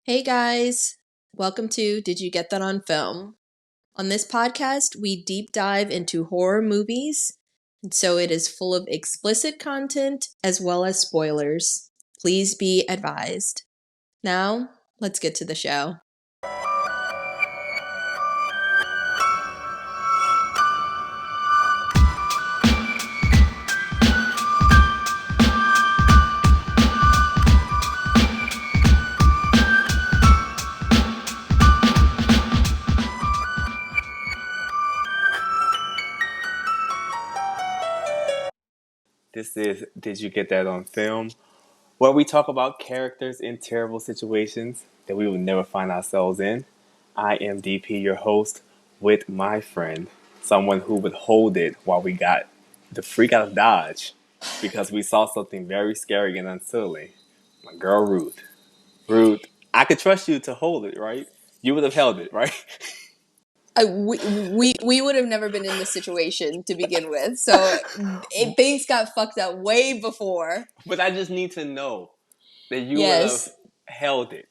Hey guys, welcome to Did You Get That on Film? On this podcast, we deep dive into horror movies, and so it is full of explicit content as well as spoilers. Please be advised. Now, let's get to the show. This is Did You Get That on Film? Where we talk about characters in terrible situations that we would never find ourselves in. I am DP, your host, with my friend, someone who would hold it while we got the freak out of Dodge because we saw something very scary and unsettling. My girl Ruth. Ruth, I could trust you to hold it, right? You would have held it, right? We would have never been in this situation to begin with, so things got fucked up way before. But I just need to know that you would have Yes. held it.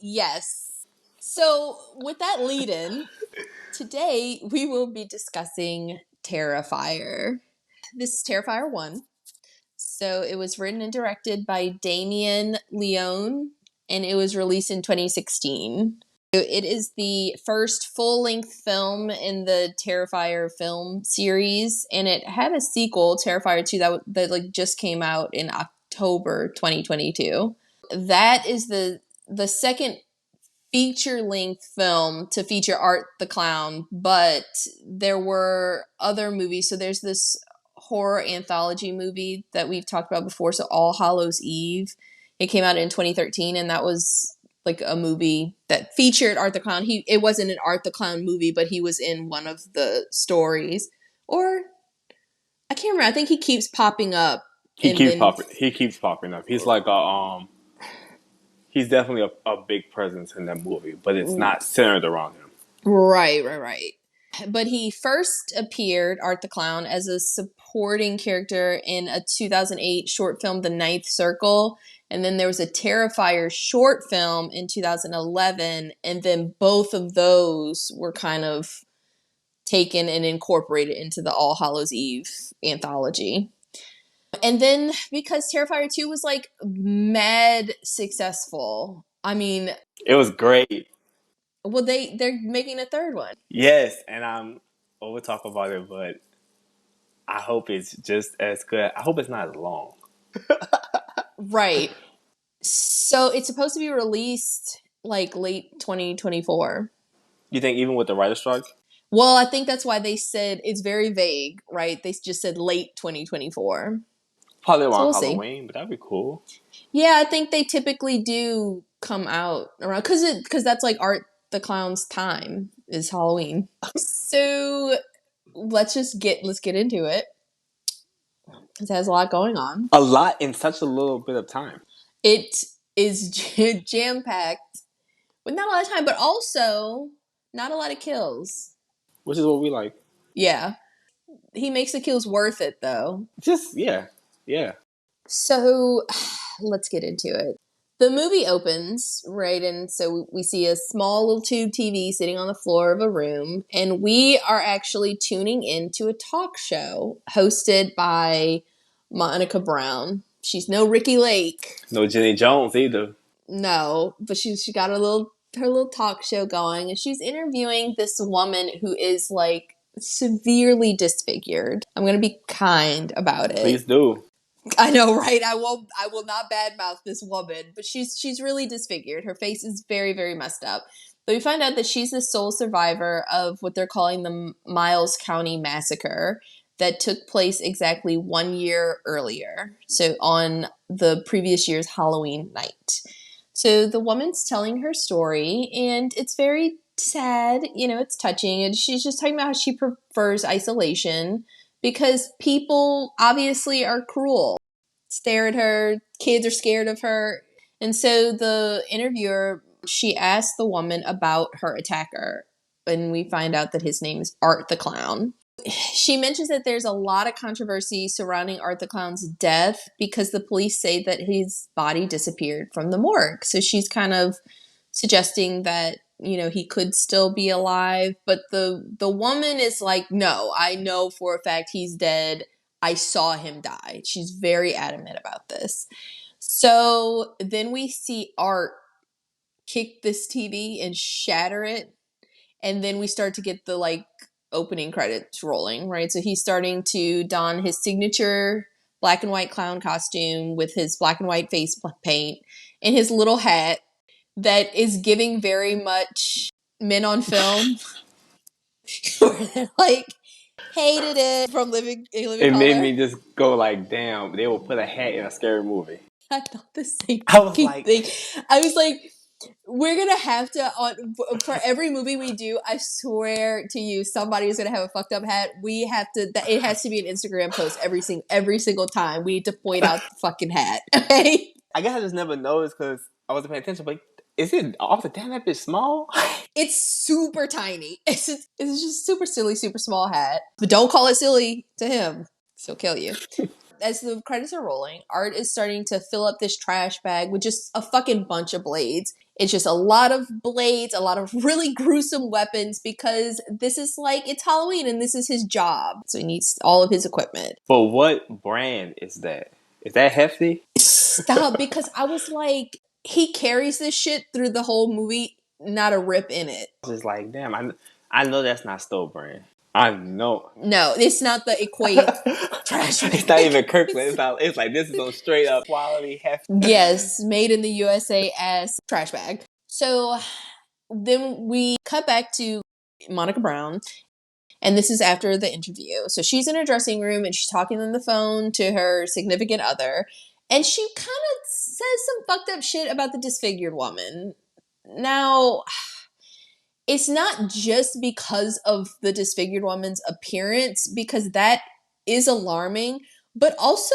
Yes. So, with that lead in, today we will be discussing Terrifier. This is Terrifier 1. So, it was written and directed by Damien Leone, and it was released in 2016. It is the first full-length film in the Terrifier film series, and it had a sequel, Terrifier 2, that just came out in October 2022. That is the second feature-length film to feature Art the Clown, but there were other movies. So there's this horror anthology movie that we've talked about before, so All Hallows Eve. It came out in 2013, and that was like a movie that featured Art the Clown. It wasn't an Art the Clown movie, but he was in one of the stories. Or I can't remember. I think he keeps popping up. He keeps popping up. He's like he's definitely a big presence in that movie, but it's not centered around him. Right. But he first appeared, Art the Clown, as a supporting character in a 2008 short film, The Ninth Circle. And then there was a Terrifier short film in 2011. And then both of those were kind of taken and incorporated into the All Hallows Eve anthology. And then because Terrifier 2 was like mad successful, I mean, It was great. well, they're making a third one. Yes, and we'll talk about it, but I hope it's just as good. I hope it's not as long. Right. So it's supposed to be released like late 2024. You think even with the writer's strike? Well, I think that's why they said it's very vague, right? They just said late 2024. Probably around we'll Halloween, but that'd be cool. Yeah, I think they typically do come out around because that's like Art the Clown's time is Halloween. So let's get into it. It has a lot going on. A lot in such a little bit of time. It is jam-packed with not a lot of time, but also not a lot of kills. Which is what we like. Yeah. He makes the kills worth it, though. Just, yeah. So, let's get into it. The movie opens, right, and so we see a small little tube TV sitting on the floor of a room, and we are actually tuning into a talk show hosted by Monica Brown. She's no Ricky Lake. No Jenny Jones either. No, but she got her little talk show going, and she's interviewing this woman who is like severely disfigured. I'm gonna be kind about it. Please do. I know, right? I will not badmouth this woman, but she's really disfigured. Her face is very, very messed up. But we find out that she's the sole survivor of what they're calling the Miles County Massacre that took place exactly 1 year earlier. So on the previous year's Halloween night. So the woman's telling her story, and it's very sad, it's touching, and she's just talking about how she prefers isolation because people obviously are cruel. Stare at her, kids are scared of her. And so the interviewer, she asked the woman about her attacker, and we find out that his name is Art the Clown. she mentions that there's a lot of controversy surrounding Art the Clown's death because the police say that his body disappeared from the morgue. So she's kind of suggesting that, you know, he could still be alive. But the woman is like, no, I know for a fact he's dead. I saw him die. She's very adamant about this. So then we see Art kick this TV and shatter it. And then we start to get the like opening credits rolling, right? So he's starting to don his signature black and white clown costume with his black and white face paint and his little hat that is giving very much Men on Film, where they're like, hated it from Living It made Color. me just go like, damn, they will put a hat in a scary movie. I thought the same I was fucking like, thing. I was like, we're gonna have to for every movie we do. I swear to you, somebody is gonna have a fucked up hat. We have to. It has to be an Instagram post every single time. We need to point out the fucking hat. Okay. I guess I just never noticed because I wasn't paying attention. But is it off the damn that bitch small? It's super tiny. It's just super silly, super small hat. But don't call it silly to him. He'll kill you. As the credits are rolling, Art is starting to fill up this trash bag with just a fucking bunch of blades. It's just a lot of blades, a lot of really gruesome weapons because this is like, it's Halloween and this is his job. So he needs all of his equipment. But what brand is that? Is that hefty? Stop, because I was like, he carries this shit through the whole movie, not a rip in it. I was just like, damn, I know that's not Stowe brand. I know. No, it's not the Equate trash bag. It's not even Kirkland. It's like this is on straight up quality hefty. Yes, made in the USA ass trash bag. So then we cut back to Monica Brown, and this is after the interview. So she's in her dressing room and she's talking on the phone to her significant other, and she kind of says some fucked up shit about the disfigured woman. Now, it's not just because of the disfigured woman's appearance, because that is alarming, but also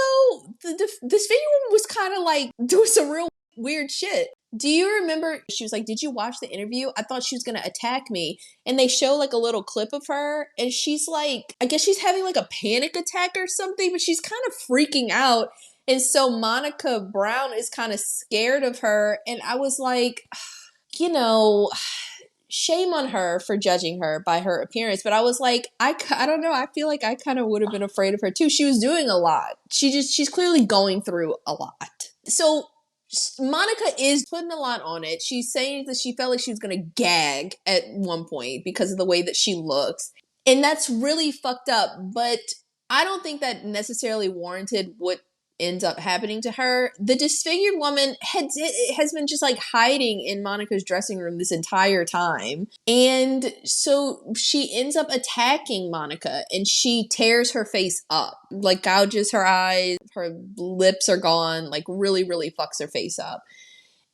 the disfigured woman was kind of like doing some real weird shit. Do you remember? She was like, did you watch the interview? I thought she was going to attack me. And they show like a little clip of her, and she's like, I guess she's having like a panic attack or something, but she's kind of freaking out. And so Monica Brown is kind of scared of her. And I was like, you know, shame on her for judging her by her appearance. But I was like, I don't know. I feel like I kind of would have been afraid of her too. She was doing a lot. She's clearly going through a lot. So Monica is putting a lot on it. She's saying that she felt like she was going to gag at one point because of the way that she looks. And that's really fucked up. But I don't think that necessarily warranted what ends up happening to her. The disfigured woman has been just like hiding in Monica's dressing room this entire time. And so she ends up attacking Monica, and she tears her face up, like gouges her eyes, her lips are gone, like really, really fucks her face up.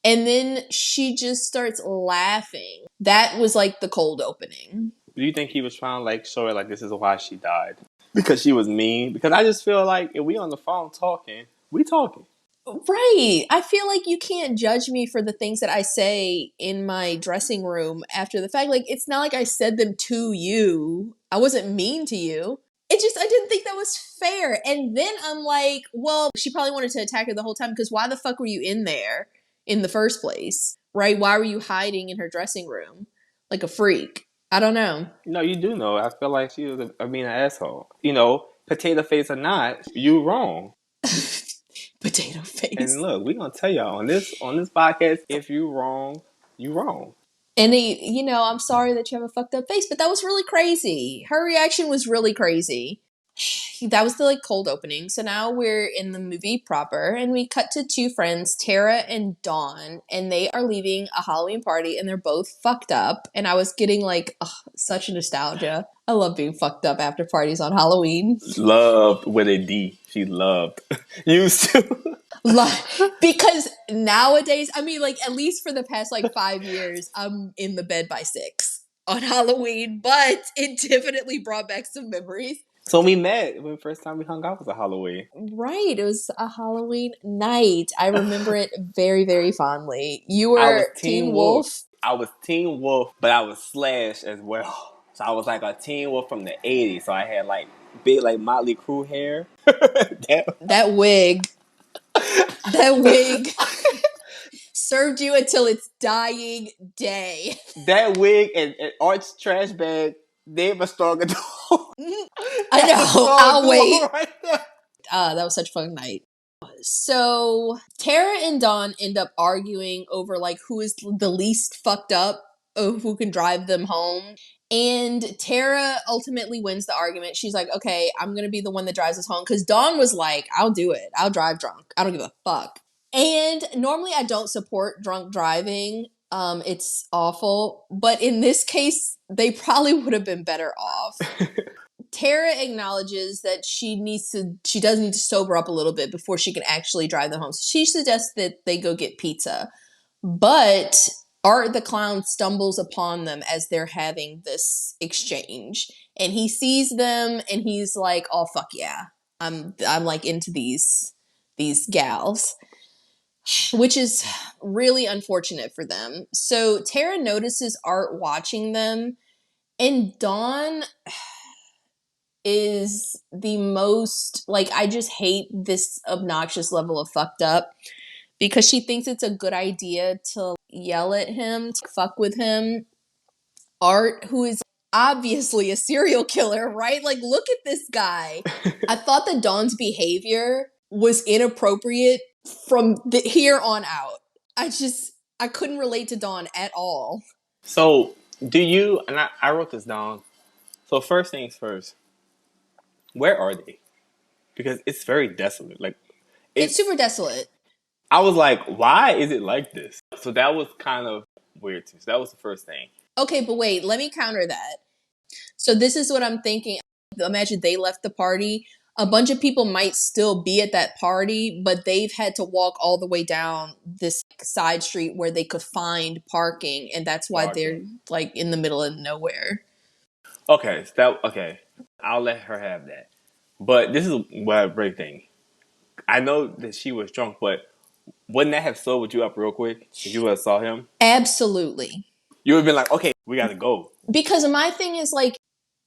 And then she just starts laughing. That was like the cold opening. Do you think he was trying to like show her like this is why she died? Because she was mean? Because I just feel like if we on the phone talking, we talking. Right. I feel like you can't judge me for the things that I say in my dressing room after the fact. Like, it's not like I said them to you. I wasn't mean to you. I didn't think that was fair. And then I'm like, well, she probably wanted to attack her the whole time because why the fuck were you in there in the first place? Right? Why were you hiding in her dressing room like a freak? I don't know. No, you do know. I feel like she was being an asshole. You know, potato face or not, you wrong. Potato face. And look, we gonna tell y'all on this podcast, if you wrong, you wrong. And I'm sorry that you have a fucked up face, but that was really crazy. Her reaction was really crazy. That was the like cold opening. So now we're in the movie proper, and we cut to two friends, Tara and Dawn, and they are leaving a Halloween party, and they're both fucked up. And I was getting like such nostalgia. I love being fucked up after parties on Halloween. Loved with a D. She loved. Used to. Because nowadays, I mean, like at least for the past like 5 years, I'm in the bed by 6 on Halloween, but it definitely brought back some memories. So we met when the first time we hung out was a Halloween. Right. It was a Halloween night. I remember it very, very fondly. You were I was Teen Wolf. I was Teen Wolf, but I was Slash as well. So I was like a teen wolf from the 80s. So I had like big like Motley Crue hair. that, That wig. That wig served you until its dying day. that wig and Art's trash bag, they have a stronger duo. I That's a know. strong I'll duo wait. right there. That was such a fun night. So Tara and Dawn end up arguing over like who is the least fucked up, who can drive them home. And Tara ultimately wins the argument. She's like, okay, I'm gonna be the one that drives us home. Because Dawn was like, I'll do it. I'll drive drunk. I don't give a fuck. And normally I don't support drunk driving. It's awful. But in this case, they probably would have been better off. Tara acknowledges that she does need to sober up a little bit before she can actually drive them home. So she suggests that they go get pizza. But Art the Clown stumbles upon them as they're having this exchange. And he sees them and he's like, oh fuck yeah. I'm like into these gals. Which is really unfortunate for them. So Tara notices Art watching them, and Dawn is the most like, I just hate this obnoxious level of fucked up because she thinks it's a good idea to yell at him, to fuck with him. Art, who is obviously a serial killer, right? Like, look at this guy. I thought that Dawn's behavior was inappropriate from here on out. I couldn't relate to Dawn at all. So, do you, and I wrote this down. So, first things first, where are they? Because it's very desolate. Like, It's super desolate. I was like, why is it like this? So, that was kind of weird too. So, that was the first thing. Okay, but wait, let me counter that. So this is what I'm thinking. Imagine they left the party. A bunch of people might still be at that party, but they've had to walk all the way down this side street where they could find parking, and that's why they're like in the middle of nowhere. Okay, okay. I'll let her have that. But this is what I break thing. I know that she was drunk, but wouldn't that have sobered you up real quick if you would have saw him? Absolutely. You would have been like, okay, we got to go. Because my thing is like,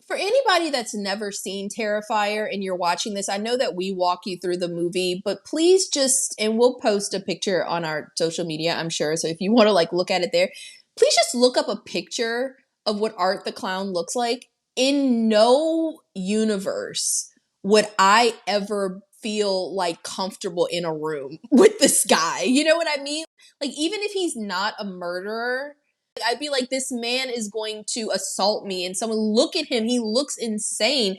for anybody that's never seen Terrifier and you're watching this, I know that we walk you through the movie, but please just, and we'll post a picture on our social media, I'm sure. So if you want to like look at it there, please just look up a picture of what Art the Clown looks like. In no universe would I ever feel like comfortable in a room with this guy. You know what I mean? Like, even if he's not a murderer, I'd be like, this man is going to assault me. And someone, look at him. He looks insane.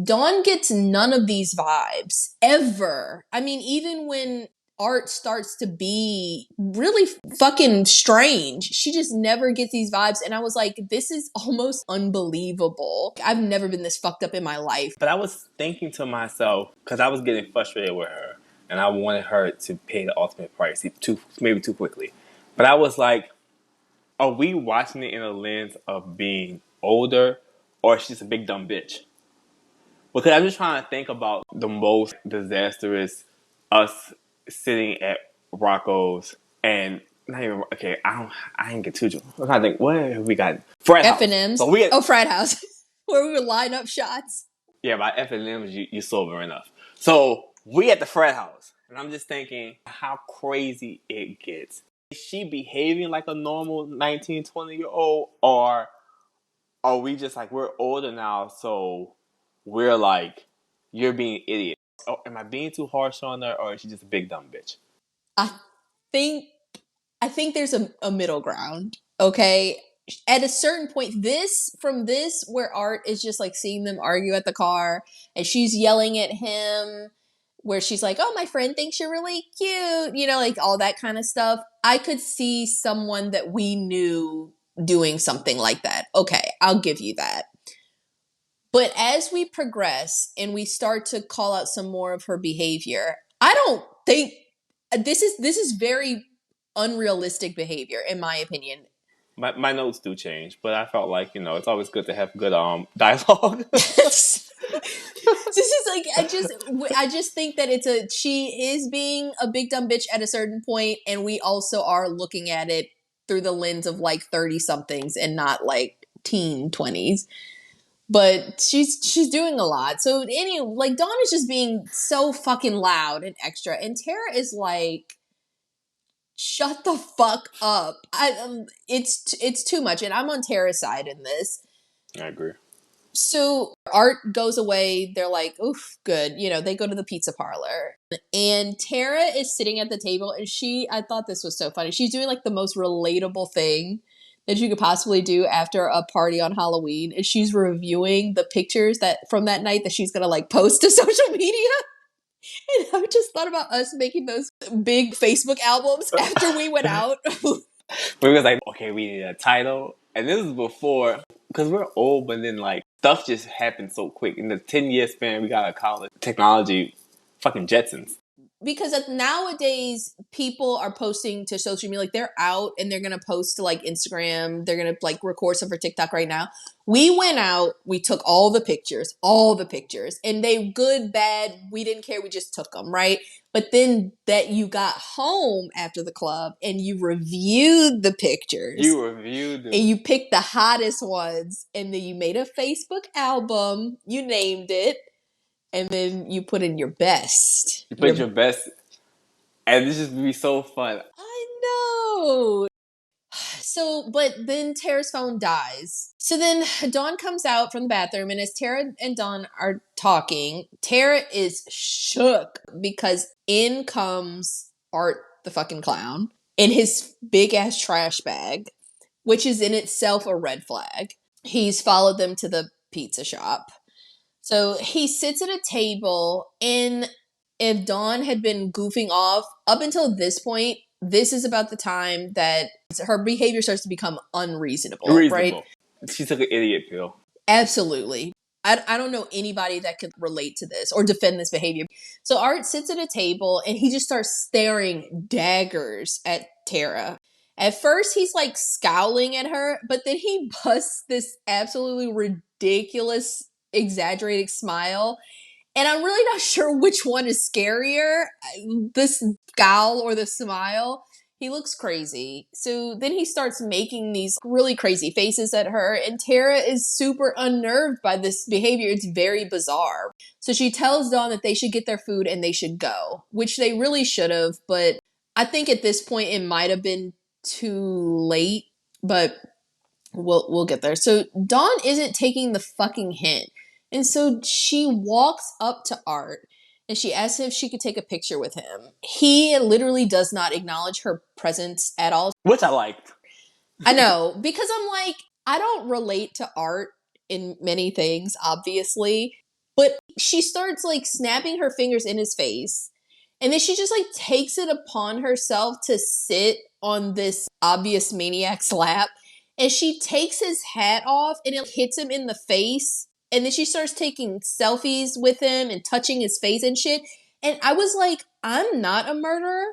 Dawn gets none of these vibes ever. I mean, even when Art starts to be really fucking strange, she just never gets these vibes. And I was like, this is almost unbelievable. I've never been this fucked up in my life. But I was thinking to myself, because I was getting frustrated with her, and I wanted her to pay the ultimate price, maybe too quickly. But I was like, are we watching it in a lens of being older, or she's a big dumb bitch? Because I'm just trying to think about the most disastrous us sitting at Rocco's and not even okay. I didn't get too. I'm trying to think. What have we got? Frat house. F&M's. So Frat house, where we would line up shots. Yeah, by F&M's you sober enough. So we at the frat house, and I'm just thinking how crazy it gets. Is she behaving like a normal 19, 20-year-old, or are we just like, we're older now, so we're like, you're being idiot? Oh, am I being too harsh on her, or is she just a big dumb bitch? I think there's a middle ground. Okay. At a certain point, from this where Art is just like seeing them argue at the car and she's yelling at him, where she's like, oh, my friend thinks you're really cute, you know, like all that kind of stuff. I could see someone that we knew doing something like that. Okay, I'll give you that. But as we progress and we start to call out some more of her behavior, I don't think this is very unrealistic behavior, in my opinion. My notes do change, but I felt like, it's always good to have good dialogue. This is like, I just think that she is being a big dumb bitch at a certain point, and we also are looking at it through the lens of like 30 somethings and not like teen 20s. But she's doing a lot. So anyway, like Dawn is just being so fucking loud and extra, and Tara is like, "Shut the fuck up!" It's too much, and I'm on Tara's side in this. I agree. So Art goes away. They're like, "Oof, good." They go to the pizza parlor, and Tara is sitting at the table, and I thought this was so funny. She's doing like the most relatable thing that you could possibly do after a party on Halloween, is she's reviewing the pictures that from that night that she's gonna like post to social media. And I just thought about us making those big Facebook albums after we went out. We was like, okay, we need a title. And this is before, because we're old, but then like stuff just happened so quick. In the 10-year span we got out of college, technology fucking Jetsons. Because nowadays people are posting to social media, like they're out and they're gonna post to like Instagram, they're gonna like record some for TikTok right now. We went out, we took all the pictures, and they good, bad, we didn't care, we just took them, right? But then that you got home after the club and you reviewed the pictures. You reviewed them. And you picked the hottest ones, and then you made a Facebook album, you named it, and then you put in your best. You put your best. And this just be so fun. I know. So, but then Tara's phone dies. So then Dawn comes out from the bathroom, and as Tara and Dawn are talking, Tara is shook because in comes Art the fucking clown in his big ass trash bag, which is in itself a red flag. He's followed them to the pizza shop. So he sits at a table, and if Dawn had been goofing off up until this point, this is about the time that her behavior starts to become unreasonable, right? She took an idiot pill. Absolutely. I don't know anybody that could relate to this or defend this behavior. So Art sits at a table and he just starts staring daggers at Tara. At first, he's like scowling at her, but then he busts this absolutely ridiculous, exaggerated smile. And I'm really not sure which one is scarier, this scowl or the smile. He looks crazy. So then he starts making these really crazy faces at her, and Tara is super unnerved by this behavior. It's very bizarre. So she tells Dawn that they should get their food and they should go, which they really should have, but I think at this point it might have been too late, but we'll get there. So Dawn isn't taking the fucking hint. And so she walks up to Art and she asks if she could take a picture with him. He literally does not acknowledge her presence at all. Which I liked. I know, because I'm like, I don't relate to Art in many things, obviously. But she starts like snapping her fingers in his face. And then she just like takes it upon herself to sit on this obvious maniac's lap. And she takes his hat off and it hits him in the face. And then she starts taking selfies with him and touching his face and shit. And I was like, I'm not a murderer,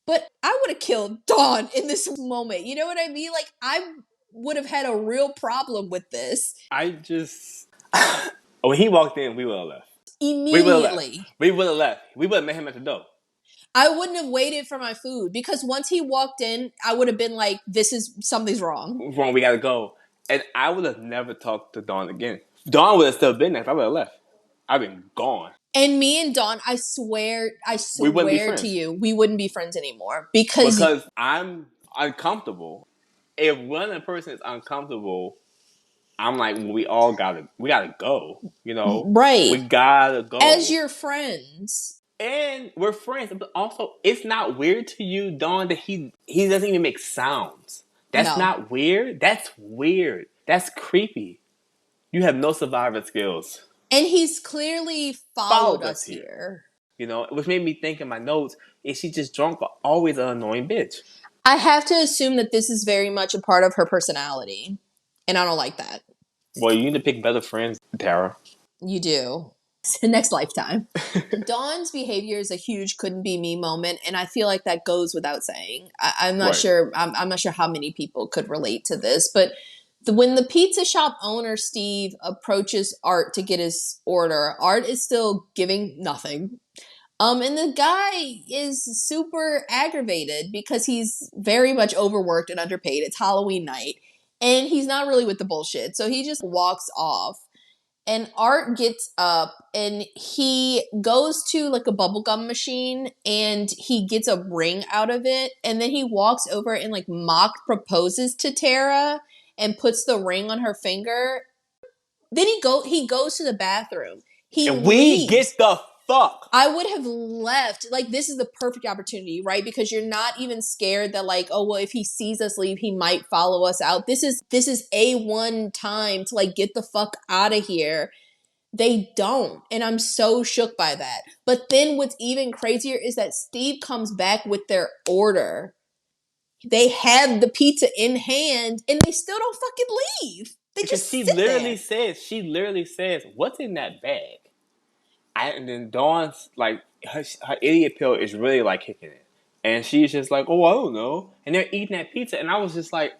but I would have killed Dawn in this moment. You know what I mean? Like, I would have had a real problem with this. When he walked in, we would have left. Immediately. We would have left. We would have met him at the door. I wouldn't have waited for my food because once he walked in, I would have been like, something's wrong. Wrong, we gotta go. And I would have never talked to Dawn again. Dawn would have still been there if I would have left. I've been gone. And me and Dawn, I swear to you, we wouldn't be friends anymore. Because I'm uncomfortable. If one person is uncomfortable, I'm like, well, we gotta go. You know? Right. We gotta go. As your friends. And we're friends. But also, it's not weird to you, Dawn, that he doesn't even make sounds. That's not weird. That's weird. That's creepy. You have no survivor skills. And he's clearly followed us here. You know, which made me think in my notes, is she just drunk or always an annoying bitch? I have to assume that this is very much a part of her personality. And I don't like that. Well, you need to pick better friends, Tara. You do. Next lifetime. Dawn's behavior is a huge couldn't be me moment, and I feel like that goes without saying. I'm not sure. I'm not sure how many people could relate to this, but when the pizza shop owner Steve approaches Art to get his order, Art is still giving nothing. And the guy is super aggravated because he's very much overworked and underpaid. It's Halloween night. And he's not really with the bullshit. So he just walks off. And Art gets up and he goes to like a bubblegum machine and he gets a ring out of it. And then he walks over and like mock proposes to Tara and puts the ring on her finger. Then he goes to the bathroom. He And we leaves. get the fuck. I would have left. Like, this is the perfect opportunity, right? Because you're not even scared that, like, oh, well, if he sees us leave, he might follow us out. This is A1 time to, like, get the fuck out of here. They don't. And I'm so shook by that. But then what's even crazier is that Steve comes back with their order. They have the pizza in hand and they still don't fucking leave. They Because just she sit literally there. says, what's in that bag? And then Dawn's like, her idiot pill is really like kicking it. And she's just like, oh, I don't know. And they're eating that pizza. And I was just like,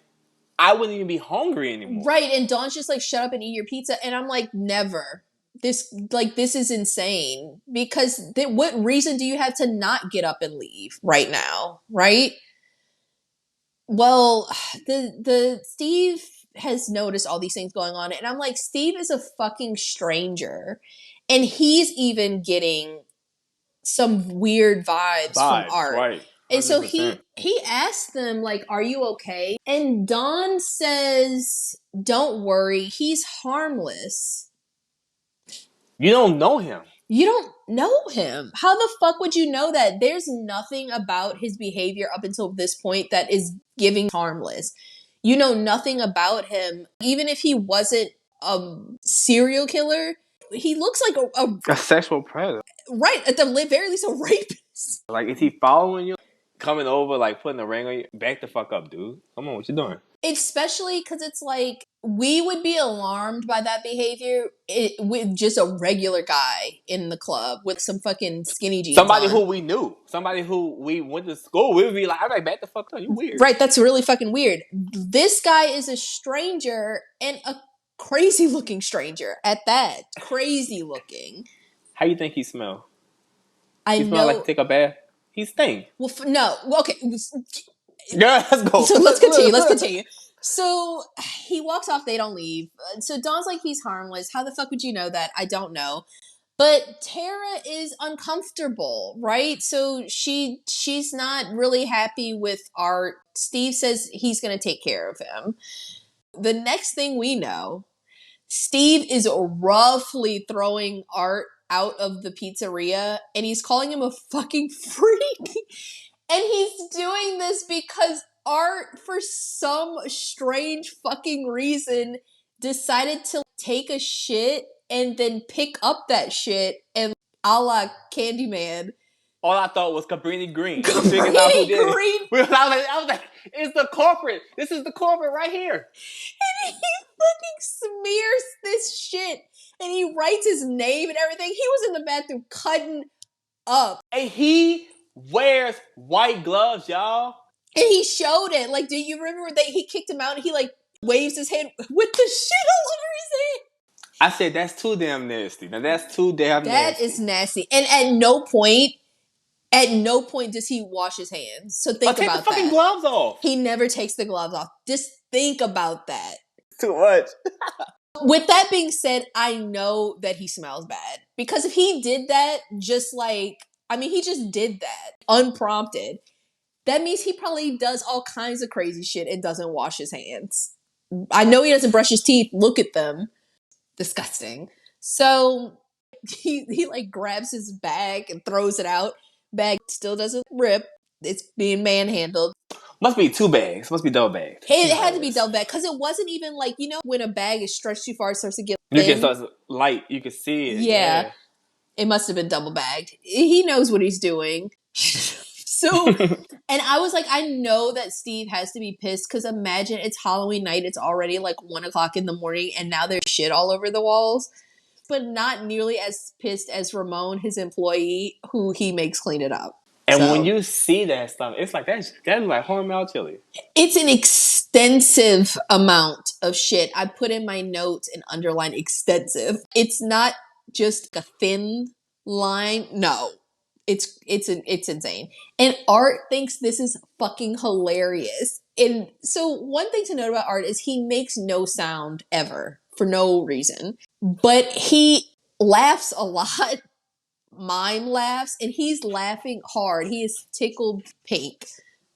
I wouldn't even be hungry anymore. Right. And Dawn's just like, shut up and eat your pizza. And I'm like, never. This is insane. Because what reason do you have to not get up and leave right now? Right? Well, the Steve has noticed all these things going on. And I'm like, Steve is a fucking stranger. And he's even getting some weird vibes from Art. Right. 100%. And so he asks them, like, are you okay? And Dawn says, don't worry, he's harmless. You don't know him. You don't know him. How the fuck would you know that? There's nothing about his behavior up until this point that is giving harmless. You know nothing about him. Even if he wasn't a serial killer, he looks like A sexual predator. right, at the very least, a rapist. Like, is he following you? Coming over, like, putting a ring on you? Back the fuck up, dude. Come on, what you doing? Especially because it's like, we would be alarmed by that behavior with just a regular guy in the club with some fucking skinny jeans Somebody on. who we knew. Somebody who we went to school. We would be like, all right, back the fuck up. You weird. Right, that's really fucking weird. This guy is a stranger and a crazy looking stranger at that. Crazy looking. How you think he smell? I He smell like to take a bath? He stink. Well, no. Well, okay. Yeah, let's go. So let's continue. So he walks off. They don't leave. So Dawn's like, he's harmless. How the fuck would you know that? I don't know. But Tara is uncomfortable, right? So she's not really happy with Art. Steve says he's going to take care of him. The next thing we know, Steve is roughly throwing Art out of the pizzeria and he's calling him a fucking freak. And he's doing this because Art, for some strange fucking reason, decided to take a shit and then pick up that shit and a la Candyman. All I thought was Cabrini Green. Cabrini Green. I was like, it's the corporate. This is the corporate right here. And he fucking smears this shit. And he writes his name and everything. He was in the bathroom cutting up. And he wears white gloves, y'all. And he showed it. Like, do you remember that he kicked him out and he like waves his hand with the shit all over his head? I said, that's too damn nasty. Now, that's too damn nasty. That is nasty. And at no point does he wash his hands. So think about that. Take the fucking gloves off. He never takes the gloves off. Just think about that. Too much. With that being said, I know that he smells bad. Because if he did that he just did that unprompted. That means he probably does all kinds of crazy shit and doesn't wash his hands. I know he doesn't brush his teeth. Look at them. Disgusting. So he like grabs his bag and throws it out. Bag still doesn't rip. It's being manhandled. Must be 2 bags. Must be double bags. It had to be double bag because it wasn't even like, when a bag is stretched too far, it starts to get thin. You can start light. You can see it. Yeah. It must have been double bagged. He knows what he's doing. So, and I was like, I know that Steve has to be pissed because imagine it's Halloween night. It's already like 1:00 in the morning and now there's shit all over the walls. But not nearly as pissed as Ramon, his employee, who he makes clean it up. And when you see that stuff, it's like, that's like Hormel chili. It's an extensive amount of shit. I put in my notes and underline extensive. It's not just a thin line. No. It's insane. And Art thinks this is fucking hilarious. And so one thing to note about Art is he makes no sound ever for no reason, but he laughs a lot, mime laughs, and he's laughing hard. He is tickled pink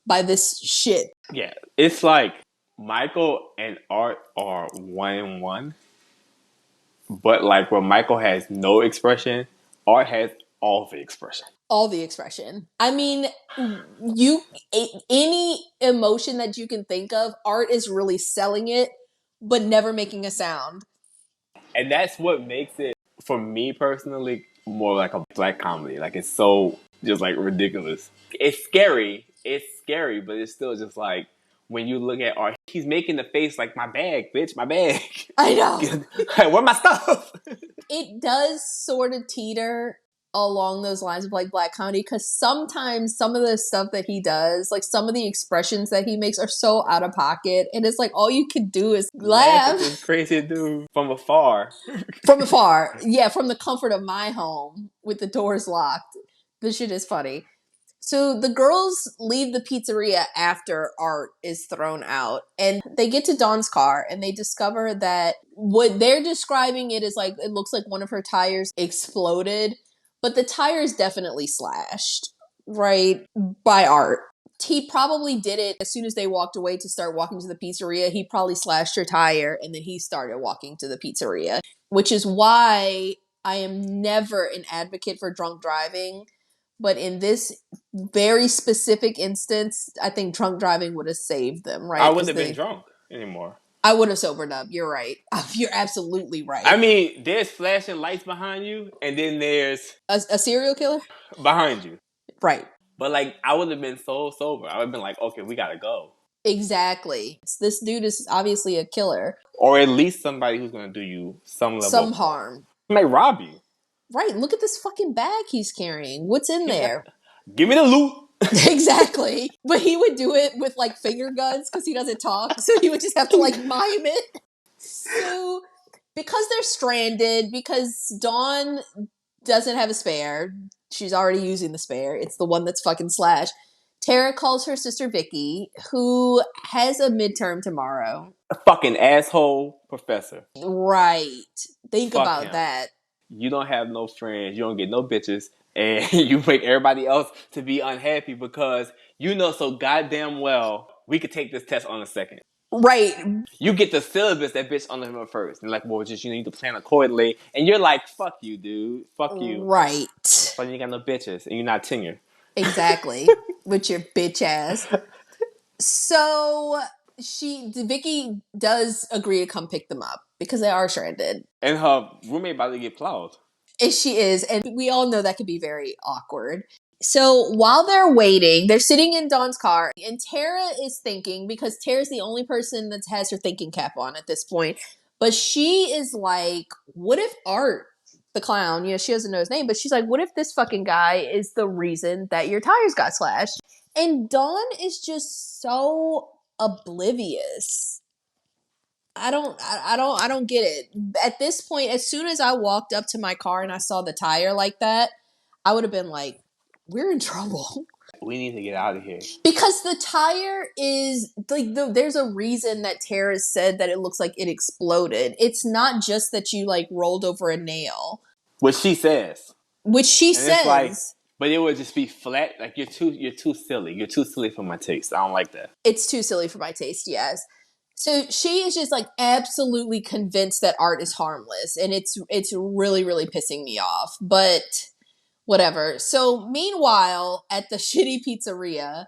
by this shit. Yeah, it's like Michael and Art are 1-1, but like where Michael has no expression, Art has all the expression. All the expression. I mean, you any emotion that you can think of, Art is really selling it, but never making a sound. And that's what makes it, for me personally, more like a black comedy. Like it's so just like ridiculous. It's scary, but it's still just like when you look at Art, he's making the face like my bag, bitch, my bag. I know. Hey, where my stuff? It does sort of teeter along those lines of like black comedy because sometimes some of the stuff that he does, like some of the expressions that he makes, are so out of pocket, and it's like all you could do is Laugh at laugh this crazy dude from afar. from afar. Yeah, from the comfort of my home with the doors locked. This shit is funny. So the girls leave the pizzeria after Art is thrown out, and they get to Dawn's car and they discover that what they're describing it as like, it looks like one of her tires exploded, but the tire is definitely slashed, right, by Art. He probably did it as soon as they walked away to start walking to the pizzeria. He probably slashed her tire and then he started walking to the pizzeria, which is why I am never an advocate for drunk driving. But in this very specific instance, I think drunk driving would have saved them, right? I wouldn't have been drunk anymore. I would have sobered up. You're right. You're absolutely right. I mean, there's flashing lights behind you, and then there's a serial killer behind you. Right. But like, I would have been so sober. I would have been like, okay, we gotta go. Exactly. This dude is obviously a killer. Or at least somebody who's gonna do you some level some of harm. He might rob you. Right. Look at this fucking bag he's carrying. What's in there? Give me the loot. Exactly. But he would do it with like finger guns because he doesn't talk. So he would just have to like mime it. So because they're stranded, because Dawn doesn't have a spare, she's already using the spare. It's the one that's fucking slashed. Tara calls her sister Vicky, who has a midterm tomorrow. A fucking asshole professor. Right. Think Fuck about him. that. You don't have no friends. You don't get no bitches. And you make everybody else to be unhappy because you know so goddamn well we could take this test on a second. Right. You get the syllabus that bitch on him first. And like, well, just you need to plan accordingly. And you're like, fuck you, dude. Fuck you. Right. But you got no bitches and you're not tenure. Exactly. With your bitch ass. So Vicky does agree to come pick them up because they are stranded. And her roommate about to get plowed. And she is. And we all know that can be very awkward. So while they're waiting, they're sitting in Dawn's car, and Tara is thinking, because Tara's the only person that has her thinking cap on at this point, but she is like, what if Art, the clown, she doesn't know his name, but she's like, what if this fucking guy is the reason that your tires got slashed? And Dawn is just so oblivious. I don't get it. At this point, as soon as I walked up to my car and I saw the tire like that, I would have been like, we're in trouble. We need to get out of here. Because the tire is like there's a reason that Tara said that it looks like it exploded. It's not just that you like rolled over a nail. Which she says. It's like, but it would just be flat. Like you're too silly. You're too silly for my taste. I don't like that. It's too silly for my taste, yes. So she is just like absolutely convinced that Art is harmless, and it's really, really pissing me off. But whatever. So meanwhile, at the shitty pizzeria,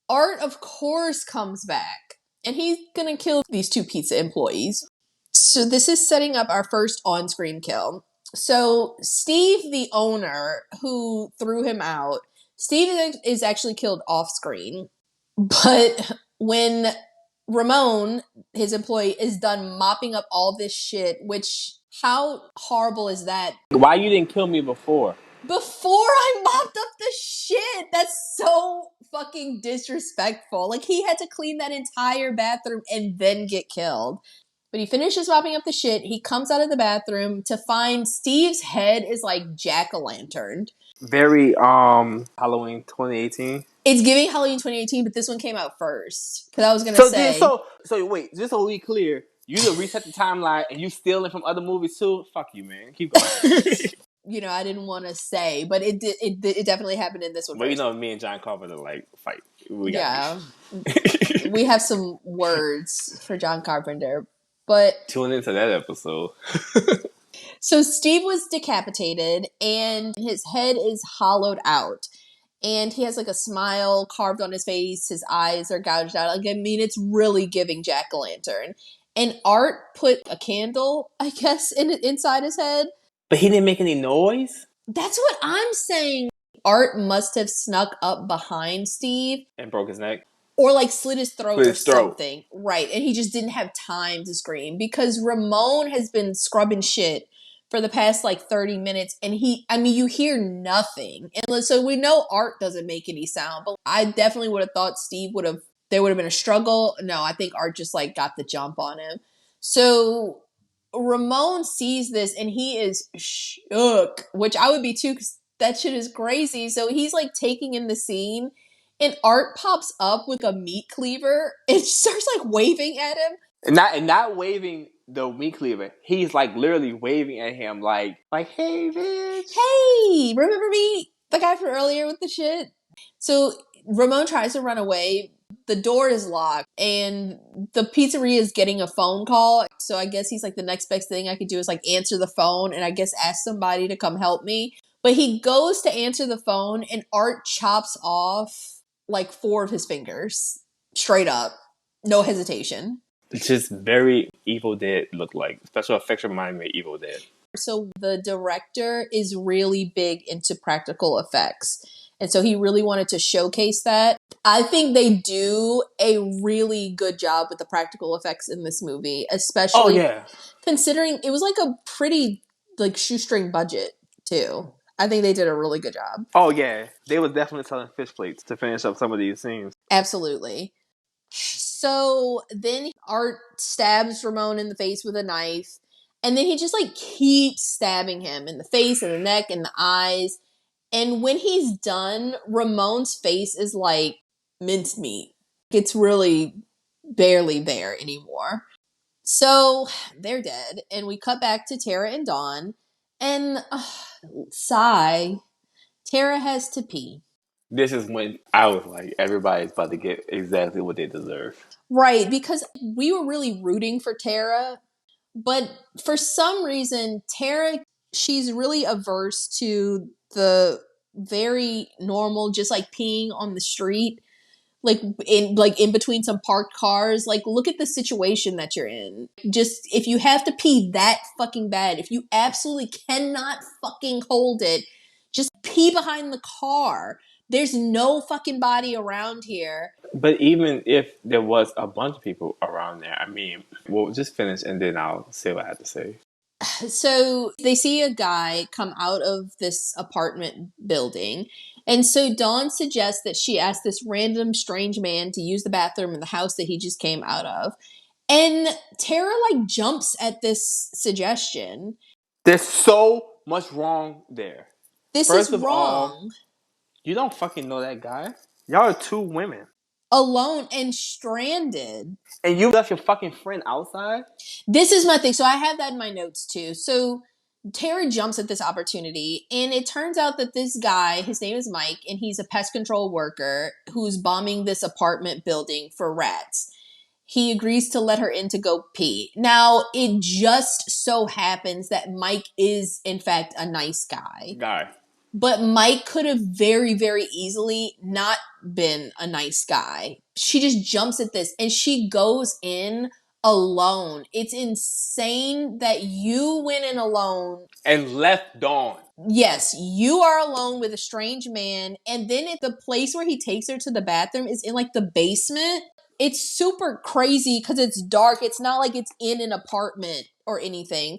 Art, of course, comes back. And he's gonna kill these two pizza employees. So this is setting up our first on-screen kill. So Steve, the owner who threw him out, Steve is actually killed off-screen. But when Ramon, his employee, is done mopping up all this shit, which, how horrible is that? Why you didn't kill me before? Before I mopped up the shit. That's so fucking disrespectful. Like, he had to clean that entire bathroom and then get killed. But he finishes mopping up the shit. He comes out of the bathroom to find Steve's head is like jack-o'-lantern. Very Halloween 2018. It's giving Halloween 2018, but this one came out first. Because I was going to say... So wait, just so we clear, you to reset the timeline and you stealing from other movies too? Fuck you, man. Keep going. I didn't want to say, but it definitely happened in this one But first. me and John Carpenter fight. Yeah. We have some words for John Carpenter. But tune into that episode. so Steve was decapitated and his head is hollowed out. And he has like a smile carved on his face. His eyes are gouged out. Like, I mean, it's really giving jack-o'-lantern. And Art put a candle, I guess, inside his head. But he didn't make any noise? That's what I'm saying. Art must have snuck up behind Steve. And broke his neck? Or like slit his throat or something. Right. And he just didn't have time to scream. Because Ramon has been scrubbing shit for the past like 30 minutes. And you hear nothing. And so we know Art doesn't make any sound. But I definitely would have thought there would have been a struggle. No, I think Art just like got the jump on him. So Ramon sees this and he is shook, which I would be too, because that shit is crazy. So he's like taking in the scene, and Art pops up with a meat cleaver and starts like waving at him. And not waving the meat cleaver. He's like literally waving at him like, hey, bitch. Hey, remember me? The guy from earlier with the shit? So Ramon tries to run away. The door is locked and the pizzeria is getting a phone call. So I guess he's like, the next best thing I could do is like answer the phone and I guess ask somebody to come help me. But he goes to answer the phone and Art chops off like 4 of his fingers. Straight up. No hesitation. It's just very Evil Dead looked like. Special effects remind me of Evil Dead. So the director is really big into practical effects. And so he really wanted to showcase that. I think they do a really good job with the practical effects in this movie, especially considering it was like a pretty like shoestring budget too. I think they did a really good job. Oh yeah, they was definitely selling fish plates to finish up some of these scenes. Absolutely. So then Art stabs Ramon in the face with a knife, and then he just like keeps stabbing him in the face and the neck and the eyes. And when he's done, Ramon's face is like mincemeat. It's really barely there anymore. So they're dead, and we cut back to Tara and Dawn, and sigh, Tara has to pee. This is when I was like, everybody's about to get exactly what they deserve. Right, because we were really rooting for Tara, but for some reason, Tara, she's really averse to the very normal, just like peeing on the street, like in between some parked cars. Like, look at the situation that you're in. Just, if you have to pee that fucking bad, if you absolutely cannot fucking hold it, just pee behind the car. There's no fucking body around here. But even if there was a bunch of people around there, I mean, we'll just finish and then I'll say what I have to say. So they see a guy come out of this apartment building. And so Dawn suggests that she ask this random strange man to use the bathroom in the house that he just came out of. And Tara like jumps at this suggestion. There's so much wrong there. This First is of wrong. all, you don't fucking know that guy. Y'all are 2 women. Alone and stranded. And you left your fucking friend outside? This is my thing. So I have that in my notes too. So Tara jumps at this opportunity, and it turns out that this guy, his name is Mike, and he's a pest control worker who's bombing this apartment building for rats. He agrees to let her in to go pee. Now, it just so happens that Mike is, in fact, a nice guy. But Mike could have very, very easily not been a nice guy. She just jumps at this, and she goes in alone. It's insane that you went in alone. And left Dawn. Yes, you are alone with a strange man. And then at the place where he takes her to the bathroom is in like the basement. It's super crazy because it's dark. It's not like it's in an apartment or anything.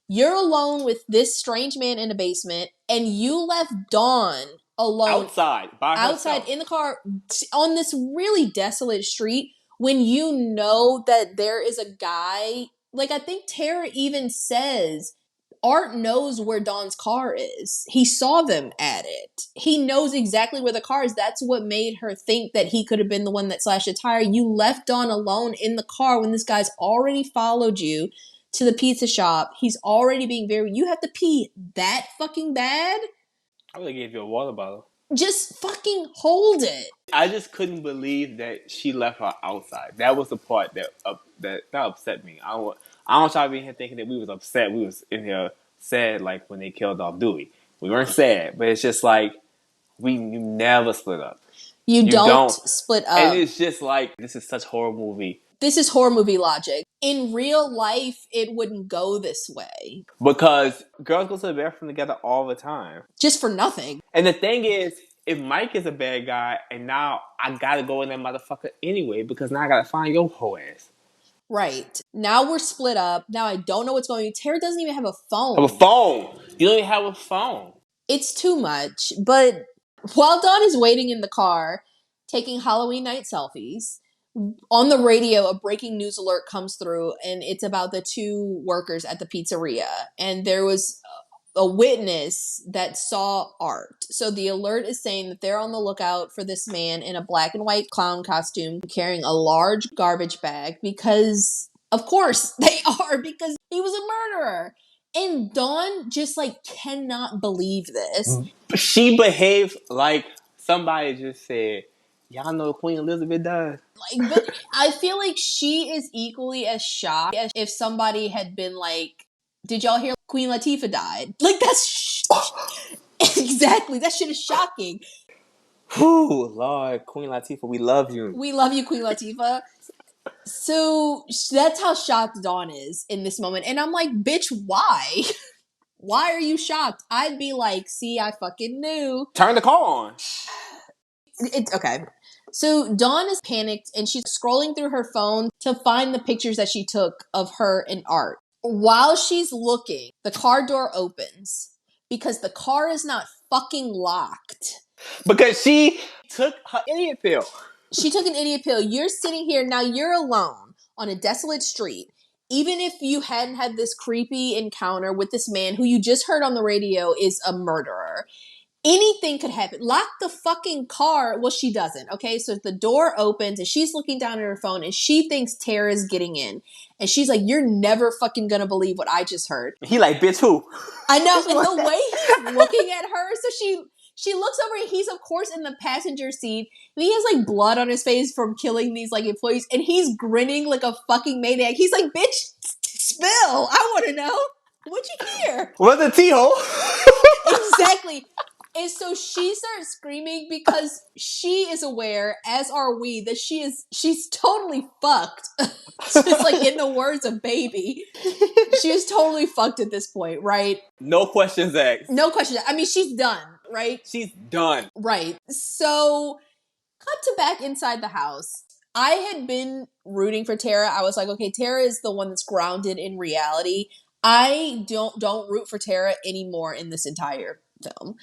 You're alone with this strange man in a basement, and you left Dawn alone. Outside, by herself. Outside, in the car, on this really desolate street, when you know that there is a guy. Like, I think Tara even says, Art knows where Dawn's car is. He saw them at it. He knows exactly where the car is. That's what made her think that he could have been the one that slashed a tire. You left Dawn alone in the car when this guy's already followed you to the pizza shop. He's already being very... You have to pee that fucking bad? I would have gave you a water bottle. Just fucking hold it. I just couldn't believe that she left her outside. That was the part that upset me. I don't try to be here thinking that we was upset. We was in here sad like when they killed off Dewey. We weren't sad, but it's just like you never split up. You don't split up. And it's just like, this is such horror movie. This is horror movie logic. In real life, it wouldn't go this way. Because girls go to the bathroom together all the time. Just for nothing. And the thing is, if Mike is a bad guy, and now I gotta go in that motherfucker anyway, because now I gotta find your whole ass. Right. Now we're split up. Now I don't know what's going on. Tara doesn't even have a phone. Have a phone. You don't even have a phone. It's too much. But while Dawn is waiting in the car, taking Halloween night selfies, on the radio, a breaking news alert comes through, and it's about the two workers at the pizzeria. And there was a witness that saw Art. So the alert is saying that they're on the lookout for this man in a black and white clown costume carrying a large garbage bag because, of course, they are, because he was a murderer. And Dawn just, like, cannot believe this. She behaves like somebody just said, y'all know Queen Elizabeth died? Like, but I feel like she is equally as shocked as if somebody had been like, did y'all hear Queen Latifah died? Like, that's... Exactly. That shit is shocking. Whew, Lord, Queen Latifah, we love you. We love you, Queen Latifah. So that's how shocked Dawn is in this moment. And I'm like, bitch, why? Why are you shocked? I'd be like, see, I fucking knew. Turn the car on. It's okay. So Dawn is panicked and she's scrolling through her phone to find the pictures that she took of her and Art. While she's looking, the car door opens because the car is not fucking locked. Because she took her idiot pill. She took an idiot pill. You're sitting here, now you're alone on a desolate street. Even if you hadn't had this creepy encounter with this man who you just heard on the radio is a murderer, anything could happen. Lock the fucking car. Well, she doesn't, okay? So the door opens and she's looking down at her phone and she thinks Tara's getting in. And she's like, you're never fucking gonna believe what I just heard. He like, bitch, who? I know, and the way he's looking at her, so she looks over and he's, of course, in the passenger seat. And he has, like, blood on his face from killing these, like, employees. And he's grinning like a fucking maniac. He's like, bitch, spill. I want to know. What'd you hear? What's the T-hole? Exactly. And so she starts screaming because she is aware, as are we, that she's totally fucked. Just like in the words of Baby. She is totally fucked at this point, right? No questions asked. No questions. I mean, she's done, right? She's done. Right. So, cut to back inside the house. I had been rooting for Tara. I was like, okay, Tara is the one that's grounded in reality. I don't root for Tara anymore in this entire film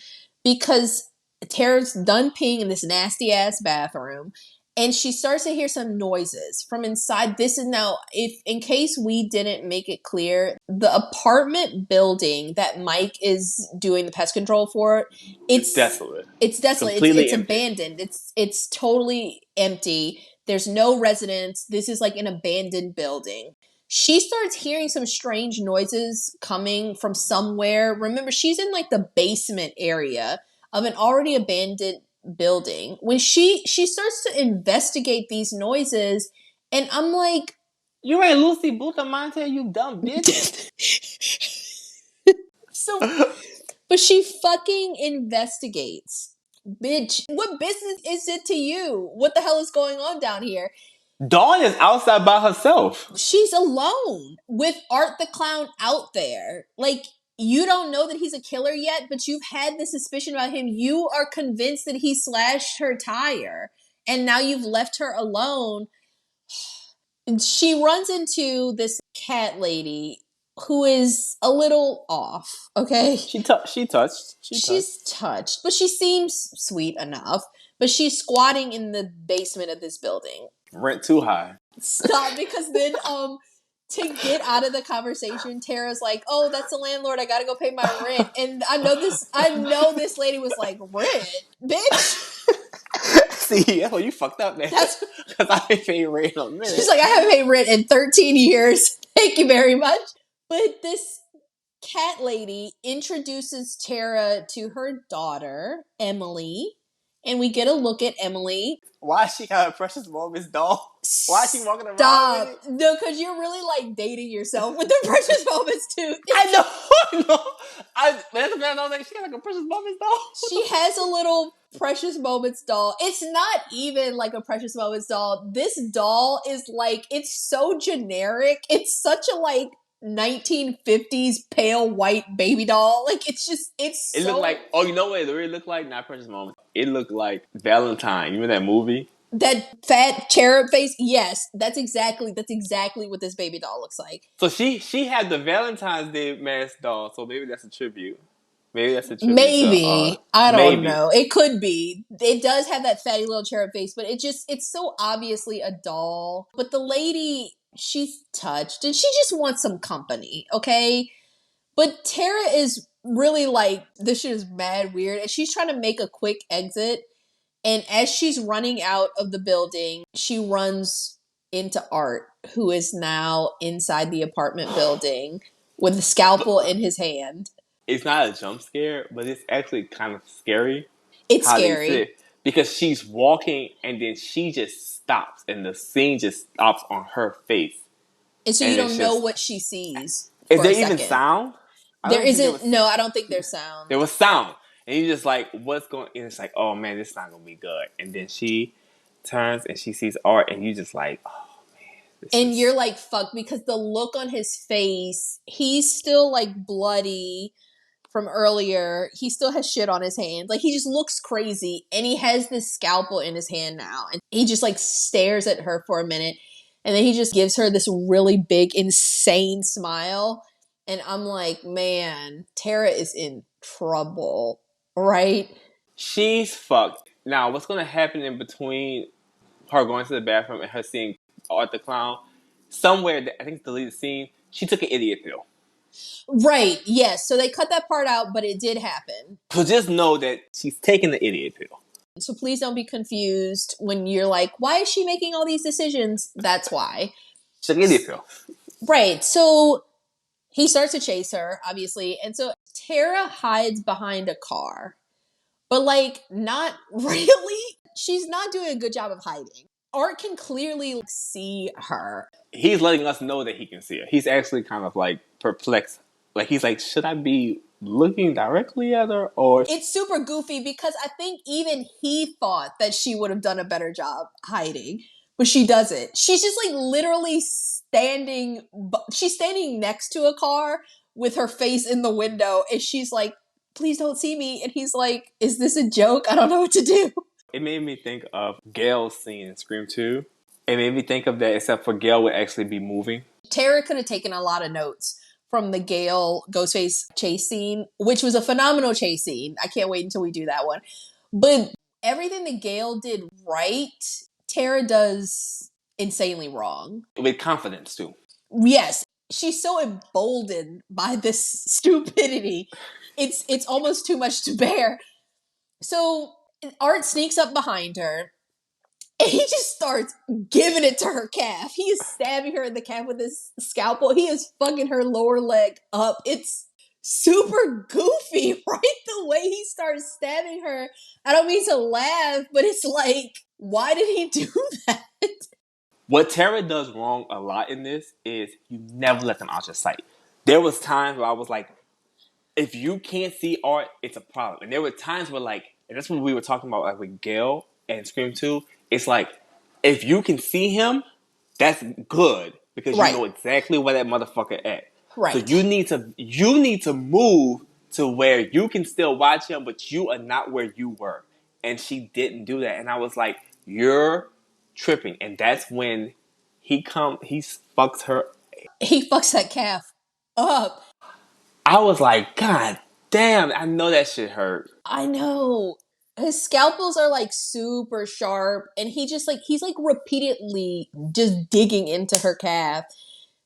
because Tara's done peeing in this nasty ass bathroom and she starts to hear some noises from inside. This is now, if in case we didn't make it clear, the apartment building that Mike is doing the pest control for, it's desolate. It's desolate. It's abandoned. It's totally empty. There's no residents. This is like an abandoned building. She starts hearing some strange noises coming from somewhere. Remember, she's in like the basement area of an already abandoned building. When she starts to investigate these noises, and I'm like, you ain't Lucy Bustamante, you dumb bitch. But she fucking investigates. Bitch, what business is it to you? What the hell is going on down here? Dawn is outside by herself. She's alone with Art the Clown out there. Like, you don't know that he's a killer yet, but you've had the suspicion about him. You are convinced that he slashed her tire, and now you've left her alone. She runs into this cat lady who is a little off, okay? She's touched, but she seems sweet enough. But she's squatting in the basement of this building. Rent too high. Stop, because then to get out of the conversation, Tara's like, "Oh, that's the landlord. I gotta go pay my rent." And I know this lady was like, "Rent, bitch." See, that's why you fucked up, man. That's Because I ain't paying rent in a minute. she's like, "I haven't paid rent in 13 years. Thank you very much." But this cat lady introduces Tara to her daughter, Emily, and we get a look at Emily. Why she got a Precious Moments doll? Why is she walking around Stop. with it? No, because you're really like dating yourself with the Precious Moments too. I know. That's the bad. I was like, she got like a Precious Moments doll. She has a little Precious Moments doll. It's not even like a Precious Moments doll. This doll is like, it's so generic. It's such a like 1950s pale white baby doll. Like it's just, it's It so... looked like, oh, you know what it really looked like? Not Precious Moments. It looked like Valentine. You remember that movie? That fat cherub face, yes, that's exactly what this baby doll looks like. So she had the Valentine's Day mask doll, so maybe that's a tribute. Maybe that's a tribute Maybe. to I don't maybe. know. It could be. It does have that fatty little cherub face, but it's so obviously a doll. But the lady, she's touched and she just wants some company, okay? But Tara is really like, this shit is mad weird, and she's trying to make a quick exit. And as she's running out of the building, she runs into Art, who is now inside the apartment building with a scalpel in his hand. It's not a jump scare, but it's actually kind of scary It's how they scary. sit. Because she's walking and then she just stops and the scene just stops on her face. And so And you it's don't know just, what she sees is for there a even second. sound? There isn't. No, I don't think there's sound. There was sound. And you're just like, what's going on? And it's like, oh man, this is not going to be good. And then she turns and she sees Art and you just like, oh man. And you're like, fuck, because the look on his face, he's still like bloody from earlier. He still has shit on his hands. Like he just looks crazy. And he has this scalpel in his hand now. And he just like stares at her for a minute. And then he just gives her this really big, insane smile. And I'm like, man, Tara is in trouble, right? She's fucked. Now, what's going to happen in between her going to the bathroom and her seeing Art the Clown? Somewhere, I think it's the deleted scene, she took an idiot pill. Right, yes. So they cut that part out, but it did happen. So just know that she's taking the idiot pill. So please don't be confused when you're like, why is she making all these decisions? That's why. She took an idiot pill. Right. So he starts to chase her, obviously. And so Tara hides behind a car. But like, not really. She's not doing a good job of hiding. Art can clearly see her. He's letting us know that he can see her. He's actually kind of like perplexed. Like he's like, should I be looking directly at her or? It's super goofy because I think even he thought that she would have done a better job hiding, but she doesn't. She's just like literally standing. She's standing next to a car with her face in the window, and she's like, "Please don't see me." And he's like, "Is this a joke? I don't know what to do." It made me think of Gail's scene in Scream 2. It made me think of that, except for Gail would actually be moving. Tara could have taken a lot of notes from the Gale Ghostface chase scene, which was a phenomenal chase scene. I can't wait until we do that one. But everything that Gale did right, Tara does insanely wrong. With confidence, too. Yes, she's so emboldened by this stupidity. It's almost too much to bear. So Art sneaks up behind her. And he just starts giving it to her calf. He is stabbing her in the calf with his scalpel. He is fucking her lower leg up. It's super goofy, right? The way he starts stabbing her. I don't mean to laugh, but it's like, why did he do that? What Tara does wrong a lot in this is you never let them out your sight. There was times where I was like, if you can't see Art, it's a problem. And there were times where like, and that's what we were talking about like with Gail and Scream 2. It's like, if you can see him, that's good because you know exactly where that motherfucker at. Right. So you need to move to where you can still watch him, but you are not where you were. And she didn't do that. And I was like, you're tripping. And that's when he fucks her. He fucks that calf up. I was like, God damn, I know that shit hurt. I know. His scalpels are like super sharp, and he's like repeatedly just digging into her calf.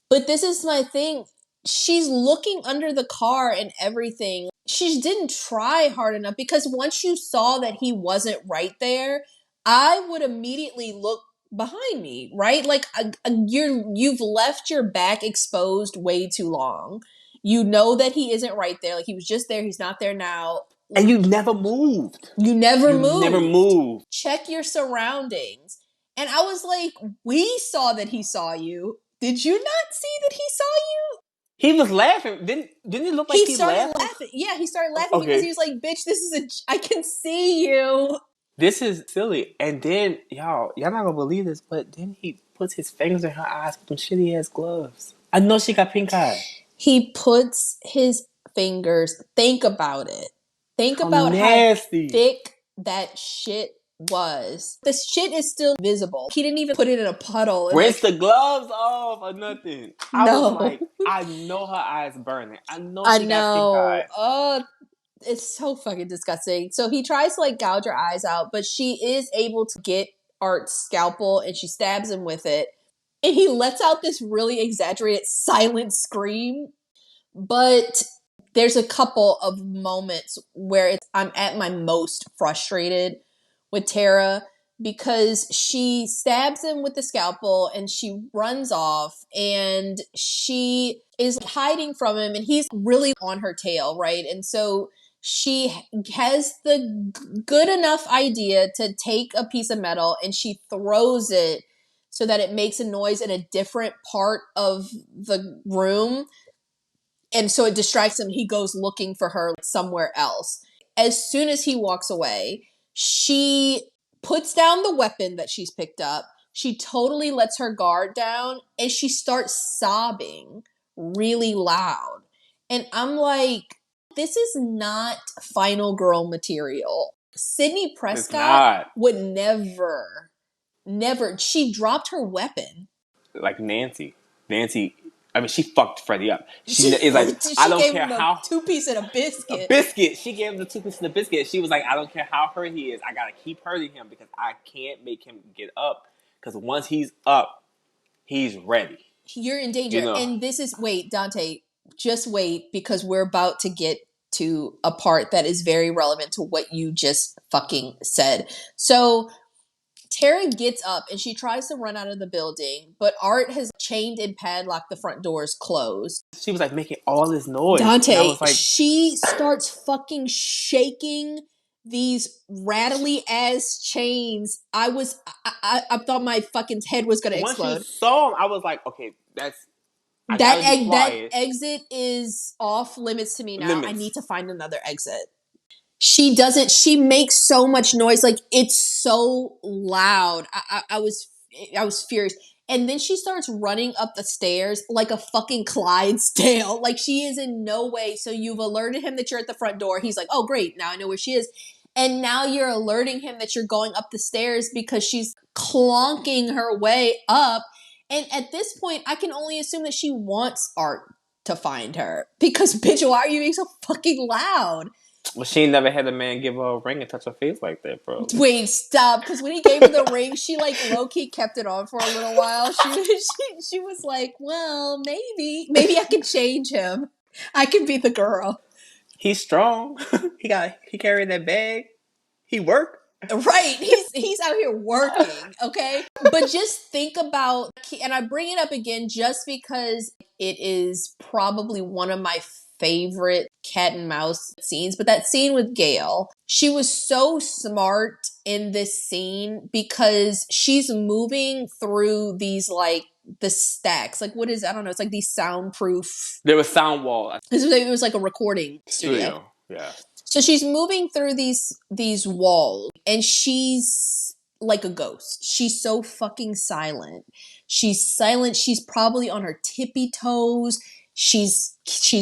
But this is my thing. She's looking under the car and everything. She didn't try hard enough because once you saw that he wasn't right there, I would immediately look behind me, right? Like you've left your back exposed way too long. You know that he isn't right there. Like he was just there. He's not there now. And you never moved. You never You moved. never moved. Check your surroundings. And I was like, we saw that he saw you. Did you not see that he saw you? He was laughing. Didn't it look like he started laughed? laughing. Yeah, he started laughing because he was like, bitch, I can see you. This is silly. And then, y'all not gonna believe this, but then he puts his fingers in her eyes with them shitty ass gloves. I know she got pink eye. He puts his fingers, think about it. Think about nasty. How thick that shit was. The shit is still visible. He didn't even put it in a puddle. Rinse the gloves off or nothing. I No. was like, I know her eyes burning. I know she got pink eye. Oh, it's so fucking disgusting. So he tries to like gouge her eyes out, but she is able to get Art's scalpel and she stabs him with it. And he lets out this really exaggerated silent scream. But there's a couple of moments where I'm at my most frustrated with Tara because she stabs him with the scalpel and she runs off and she is hiding from him and he's really on her tail, right? And so she has the good enough idea to take a piece of metal and she throws it so that it makes a noise in a different part of the room. And so it distracts him. He goes looking for her somewhere else. As soon as he walks away, she puts down the weapon that she's picked up. She totally lets her guard down and she starts sobbing really loud. And I'm like, this is not final girl material. Sydney Prescott would never. She dropped her weapon. Like Nancy. I mean, she fucked Freddie up. She I don't care how. 2 pieces of biscuit. A biscuit. She gave him the 2 pieces of biscuit. She was like, I don't care how hurt he is. I gotta keep hurting him because I can't make him get up. Because once he's up, he's ready. You're in danger. You know? And this is, wait, Dante, just wait because we're about to get to a part that is very relevant to what you just fucking said. So Tara gets up and she tries to run out of the building, but Art has chained and padlocked the front doors closed. She was like making all this noise. Dante, like, she starts fucking shaking these rattly ass chains. I thought my fucking head was gonna explode. Once you saw him, I was like, okay, that exit is off limits to me now. I need to find another exit. She makes so much noise. Like, it's so loud. I was furious. And then she starts running up the stairs like a fucking Clydesdale. Like, she is in no way. So you've alerted him that you're at the front door. He's like, oh, great. Now I know where she is. And now you're alerting him that you're going up the stairs because she's clonking her way up. And at this point, I can only assume that she wants Art to find her. Because, bitch, why are you being so fucking loud? Well, she ain't never had a man give her a ring and touch her face like that, bro. Wait, stop. Because when he gave her the ring, she, like, low-key kept it on for a little while. She was like, well, maybe I can change him. I can be the girl. He's strong. He carried that bag. He worked. Right. He's out here working, okay? But just think about, and I bring it up again just because it is probably one of my favorite cat and mouse scenes, but that scene with Gail, she was so smart in this scene because she's moving through these, like, the stacks. Like, what is, I don't know, it's like these soundproof. There was sound wall. It was like a recording studio. Yeah. So she's moving through these walls and she's like a ghost. She's so fucking silent. She's silent. She's probably on her tippy toes. She's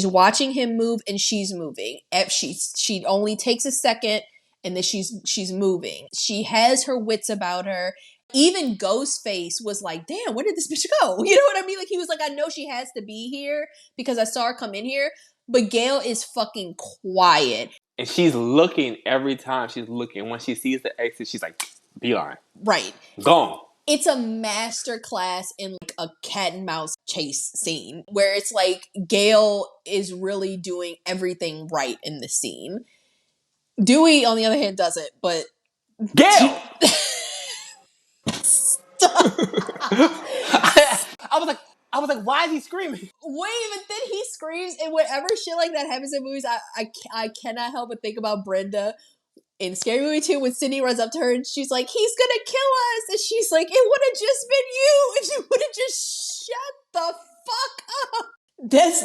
watching him move and she's moving. She only takes a second and then she's moving. She has her wits about her. Even Ghostface was like, damn, where did this bitch go? You know what I mean? Like, he was like, I know she has to be here because I saw her come in here. But Gail is fucking quiet. And she's looking every time she's looking. When she sees the exit, she's like, beeline. Right. Gone. It's a master class in like a cat and mouse chase scene where it's like Gail is really doing everything right in the scene. Dewey, on the other hand, doesn't, but Gail! Stop. I was like, why is he screaming? Wait, but then he screams, and whenever shit like that happens in movies, I cannot help but think about Brenda in Scary Movie 2 when Sydney runs up to her and she's like, he's gonna kill us, and she's like, it would have just been you if you would have just shut the fuck up.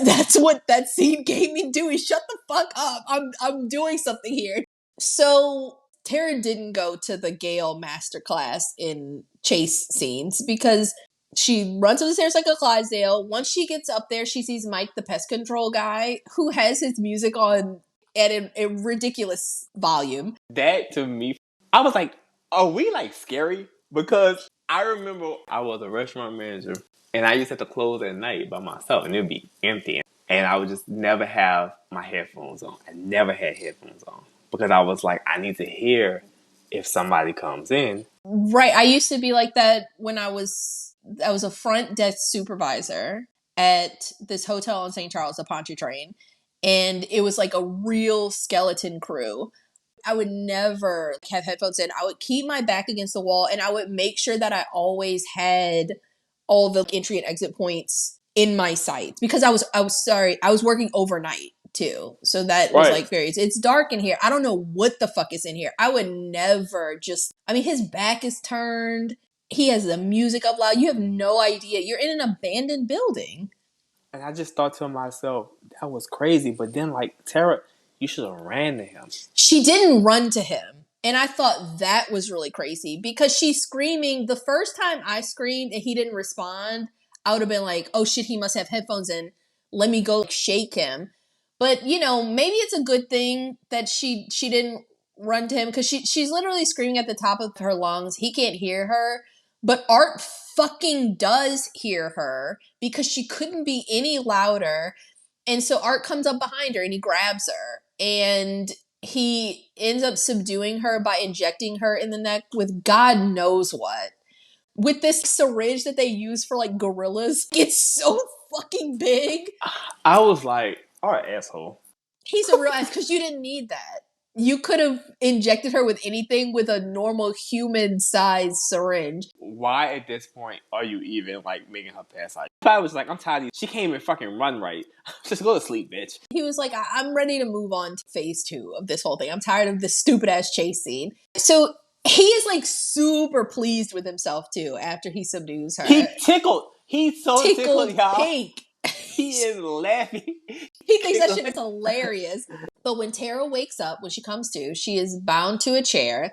That's what that scene gave me doing. Shut the fuck up. I'm doing something here. So Tara didn't go to the Gale masterclass in chase scenes because she runs up the stairs like a Clydesdale. Once she gets up there, she sees Mike, the pest control guy, who has his music on at a ridiculous volume. That to me, I was like, are we like scary? Because I remember I was a restaurant manager and I used to have to close at night by myself and it would be empty. And I would just never have my headphones on. I never had headphones on because I was like, I need to hear if somebody comes in. Right. I used to be like that when I was a front desk supervisor at this hotel on St. Charles, the Pontchartrain. And it was like a real skeleton crew. I would never have headphones in. I would keep my back against the wall and I would make sure that I always had all the entry and exit points in my sight because I was working overnight too. So that was like it's dark in here. I don't know what the fuck is in here. I would never his back is turned. He has the music up loud. You have no idea. You're in an abandoned building. And I just thought to myself, that was crazy. But then, like, Tara, you should have ran to him. She didn't run to him. And I thought that was really crazy because she's screaming. The first time I screamed and he didn't respond, I would have been like, oh shit, he must have headphones in. Let me go shake him. But, maybe it's a good thing that she didn't run to him because she's literally screaming at the top of her lungs. He can't hear her. But Art fucking does hear her because she couldn't be any louder. And so Art comes up behind her and he grabs her. And he ends up subduing her by injecting her in the neck with God knows what. With this syringe that they use for like gorillas. It's so fucking big. I was like, Art asshole. He's a real ass because you didn't need that. You could have injected her with anything with a normal human-sized syringe. Why at this point are you even, like, making her pass out? I was like, I'm tired of you. She can't even fucking run right. Just go to sleep, bitch. He was like, I'm ready to move on to phase 2 of this whole thing. I'm tired of this stupid-ass chase scene. So he is, like, super pleased with himself, too, after he subdues her. He tickled. He's so tickled, y'all. Pink. He is laughing. He thinks that shit is hilarious. But when Tara wakes up, when she comes to, she is bound to a chair.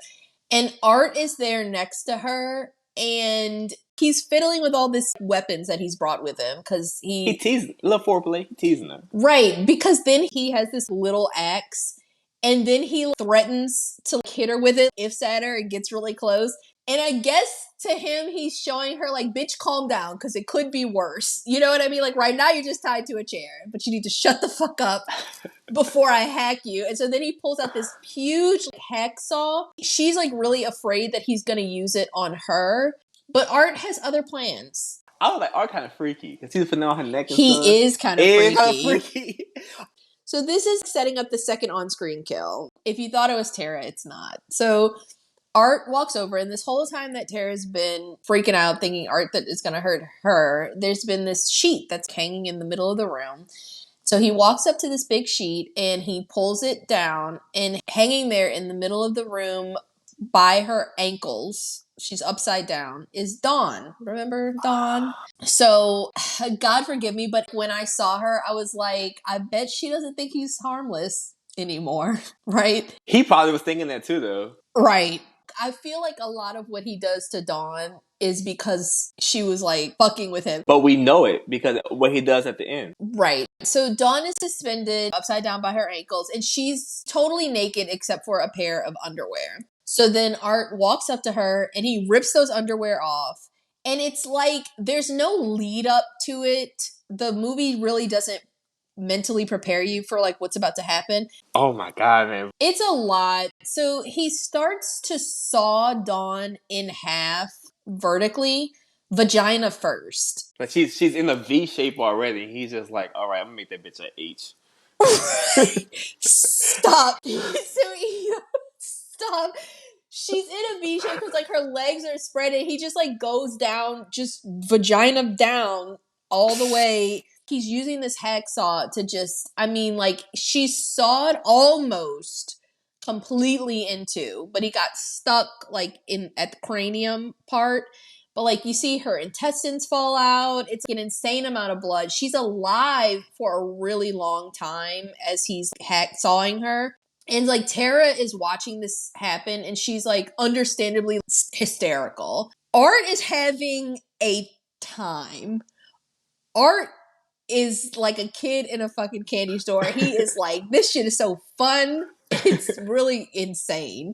And Art is there next to her. And he's fiddling with all these weapons that he's brought with him. Because he teasing. Little foreplay. Teasing her. Right. Because then he has this little axe. And then he threatens to hit her with it. Ifs at her and gets really close. And I guess to him, he's showing her like, bitch, calm down, because it could be worse. You know what I mean? Like right now you're just tied to a chair, but you need to shut the fuck up before I hack you. And so then he pulls out this huge hacksaw. She's like really afraid that he's going to use it on her, but Art has other plans. I was like, Art kind of freaky because he's putting on her neck and he stuff. Is kind of freaky. So this is setting up the second on-screen kill. If you thought it was Tara, it's not. So Art walks over, and this whole time that Tara's been freaking out, thinking Art that is going to hurt her, there's been this sheet that's hanging in the middle of the room. So he walks up to this big sheet, and he pulls it down, and hanging there in the middle of the room by her ankles, she's upside down, is Dawn. Remember Dawn? So, God forgive me, but when I saw her, I was like, I bet she doesn't think he's harmless anymore, right? He probably was thinking that too, though. Right. I feel like a lot of what he does to Dawn is because she was like fucking with him. But we know it because what he does at the end. Right. So Dawn is suspended upside down by her ankles and she's totally naked except for a pair of underwear. So then Art walks up to her and he rips those underwear off. And it's like there's no lead up to it. The movie really doesn't mentally prepare you for like what's about to happen. Oh my God, man. It's a lot. So he starts to saw Dawn in half vertically, vagina first. Like she's in a V shape already. He's just like, all right, I'm gonna make that bitch an H. Stop. Stop. She's in a V shape because like her legs are spread and he just like goes down, just vagina down all the way. He's using this hacksaw to just, I mean, like she sawed almost completely into, but he got stuck like in at the cranium part. But like you see her intestines fall out. It's an insane amount of blood. She's alive for a really long time as he's hacksawing her. And like Tara is watching this happen and she's like understandably hysterical. Art is having a time. Art is like a kid in a fucking candy store. He is like, this shit is so fun. It's really insane.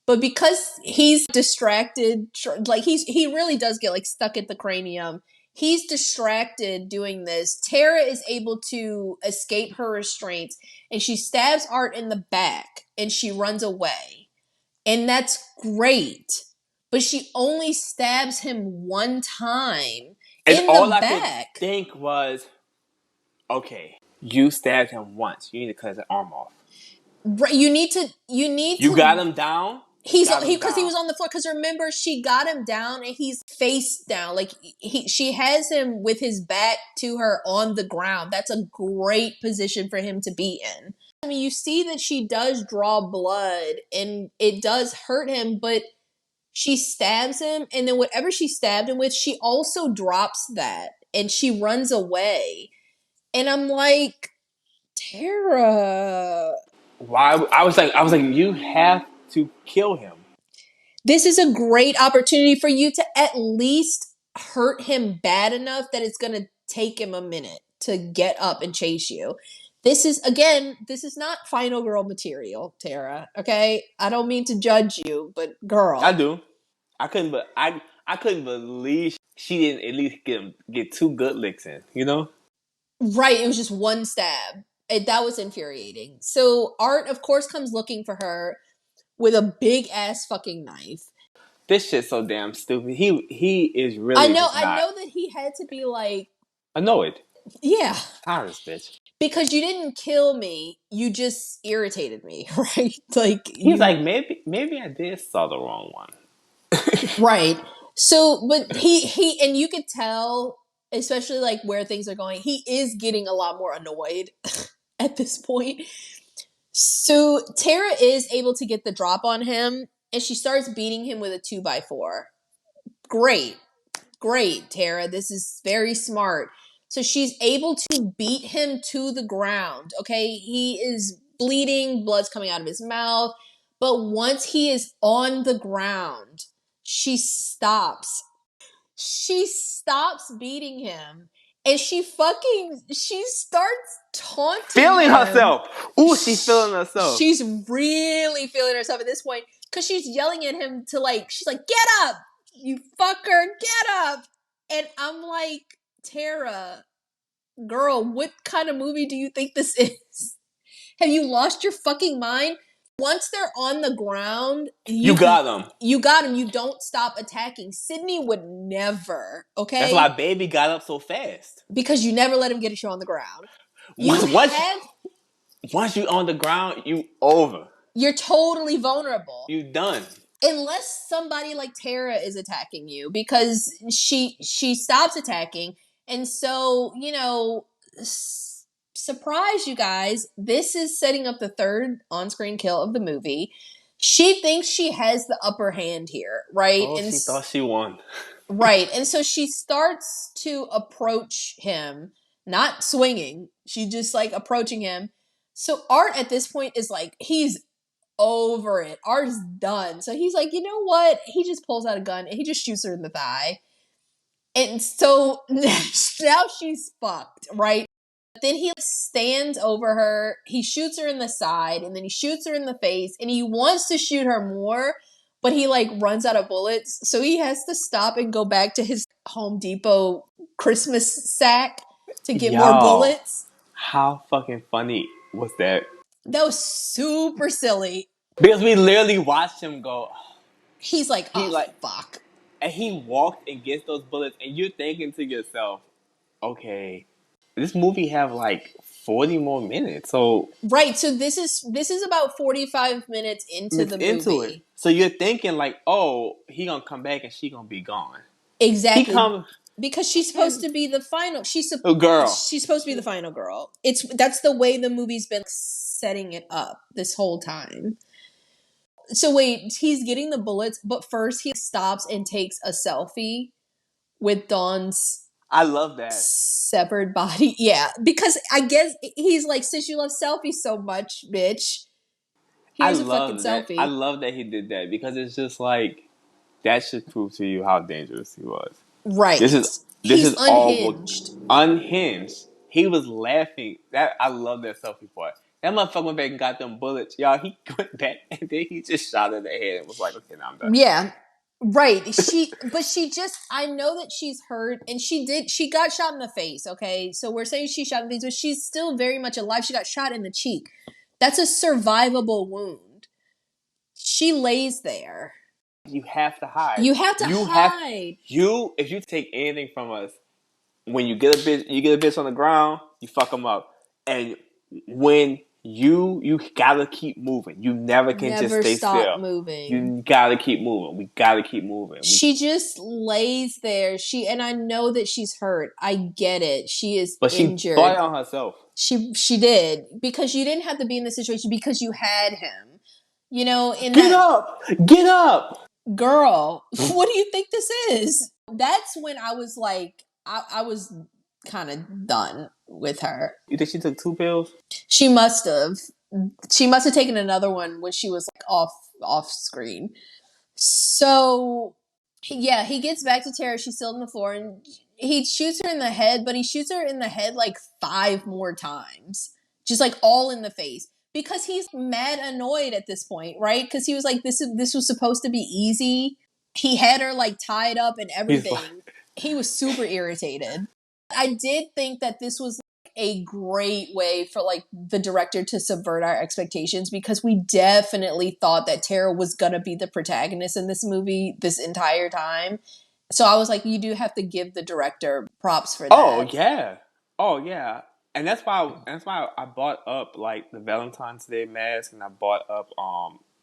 But because he's distracted, like he really does get like stuck at the cranium. He's distracted doing this. Tara is able to escape her restraints and she stabs Art in the back and she runs away. And that's great. But she only stabs him one time And in all the I back. could think was, okay, you stabbed him once. You need to cut his arm off. Right, you need to You got him down. because he was on the floor. Because remember, she got him down and he's face down. Like she has him with his back to her on the ground. That's a great position for him to be in. I mean, you see that she does draw blood and it does hurt him, but she stabs him, and then whatever she stabbed him with, she also drops that and she runs away. And I'm like, Tara, Why? I was like, you have to kill him. this is a great opportunity for you to at least hurt him bad enough that it's going to take him a minute to get up and chase you. This is, again, this is not final girl material, Tara. Okay? I don't mean to judge you, but girl. I do. I couldn't believe she didn't at least get 2 good licks in. You know? Right, it was just one stab. That was infuriating. So Art, of course, comes looking for her with a big ass fucking knife. This shit's so damn stupid. He is really. I know that he had to be like, annoyed. yeah. Tired of this bitch. Because you didn't kill me, you just irritated me, right? Like He's like, maybe I did saw the wrong one. right. So, but he and you could tell, especially like where things are going, he is getting a lot more annoyed at this point. So Tara is able to get the drop on him, and she starts beating him with a 2x4. Great, Tara. This is very smart. So she's able to beat him to the ground. Okay, he is bleeding, blood's coming out of his mouth. But once he is on the ground, she stops. She stops beating him. And she starts taunting feeling him. herself. Ooh, she's feeling herself. She's really feeling herself at this point. Because she's yelling at him to like, she's like, get up! You fucker, get up! And I'm like, Tara, girl, what kind of movie do you think this is? Have you lost your fucking mind? Once they're on the ground, you got them. You got them. You don't stop attacking. Sydney would never, okay? That's why Baby got up so fast. Because you never let him get a show on the ground. Once you on the ground, you over. You're totally vulnerable. You done. Unless somebody like Tara is attacking you, because she stops attacking. And so, you know, surprise you guys, this is setting up the third on-screen kill of the movie. She thinks she has the upper hand here, right? Oh, and she thought she won. Right. And so she starts to approach him, not swinging. She just like approaching him. So Art at this point is like, he's over it. Art's done. So he's like, you know what? He just pulls out a gun and he just shoots her in the thigh. And so now she's fucked, right? Then he stands over her, he shoots her in the side, and then he shoots her in the face, and he wants to shoot her more, but he like runs out of bullets. So he has to stop and go back to his Home Depot Christmas sack to get more bullets. How fucking funny was that? That was super silly. Because we literally watched him go. He's like, fuck. and he walked and gets those bullets, and you're thinking to yourself, okay, this movie have like 40 more minutes, so Right. So this is about 45 minutes into it's the into it. movie. So you're thinking like, oh, he gonna come back and she gonna be gone. He Exactly. come, Because she's supposed to be the final. oh, girl. She's supposed to be the final girl. That's the way the movie's been setting it up this whole time. So wait, he's getting the bullets, but first he stops and takes a selfie with Dawn's I love that. severed body. Yeah, because I guess he's like, since you love selfies so much, bitch, I here's a fucking love that. I selfie. love that he did that because it's just like that should prove to you how dangerous he was. Right. This He's is all unhinged. unhinged. He was laughing. That I love that selfie part. That motherfucker went back and got them bullets, y'all. He went back and then he just shot her in the head and was like, "Okay, now I'm done." Yeah. Right. But she just, I know that she's hurt and she got shot in the face. Okay. So we're saying she shot in the face, but she's still very much alive. She got shot in the cheek. That's a survivable wound. She lays there. You have to hide. You have to hide. If you take anything from us, when you get a bitch on the ground, you fuck them up. And when you gotta keep moving. You never can just Never stay stop still. moving. You gotta keep moving. We gotta keep moving. She just lays there. And I know that she's hurt. I get it. She is But she injured. thought it on herself. She did, because you didn't have to be in this situation because you had him. You know, Get up! Get up! Girl, what do you think this is? That's when I was like, I was kind of done with her. You think she took 2 pills? She must have. She must have taken another one when she was like off screen. So yeah, he gets back to Tara. She's still on the floor, and he shoots her in the head, but he shoots her in the head like 5 more times, just like all in the face. Because he's mad annoyed at this point, right? Because he was like, this was supposed to be easy. He had her like tied up and everything. He was super irritated. I did think that this was a great way for like the director to subvert our expectations, because we definitely thought that Tara was gonna be the protagonist in this movie this entire time. So I was like, you do have to give the director props for that. Oh yeah. And that's why I bought up like the Valentine's Day mask, and I bought up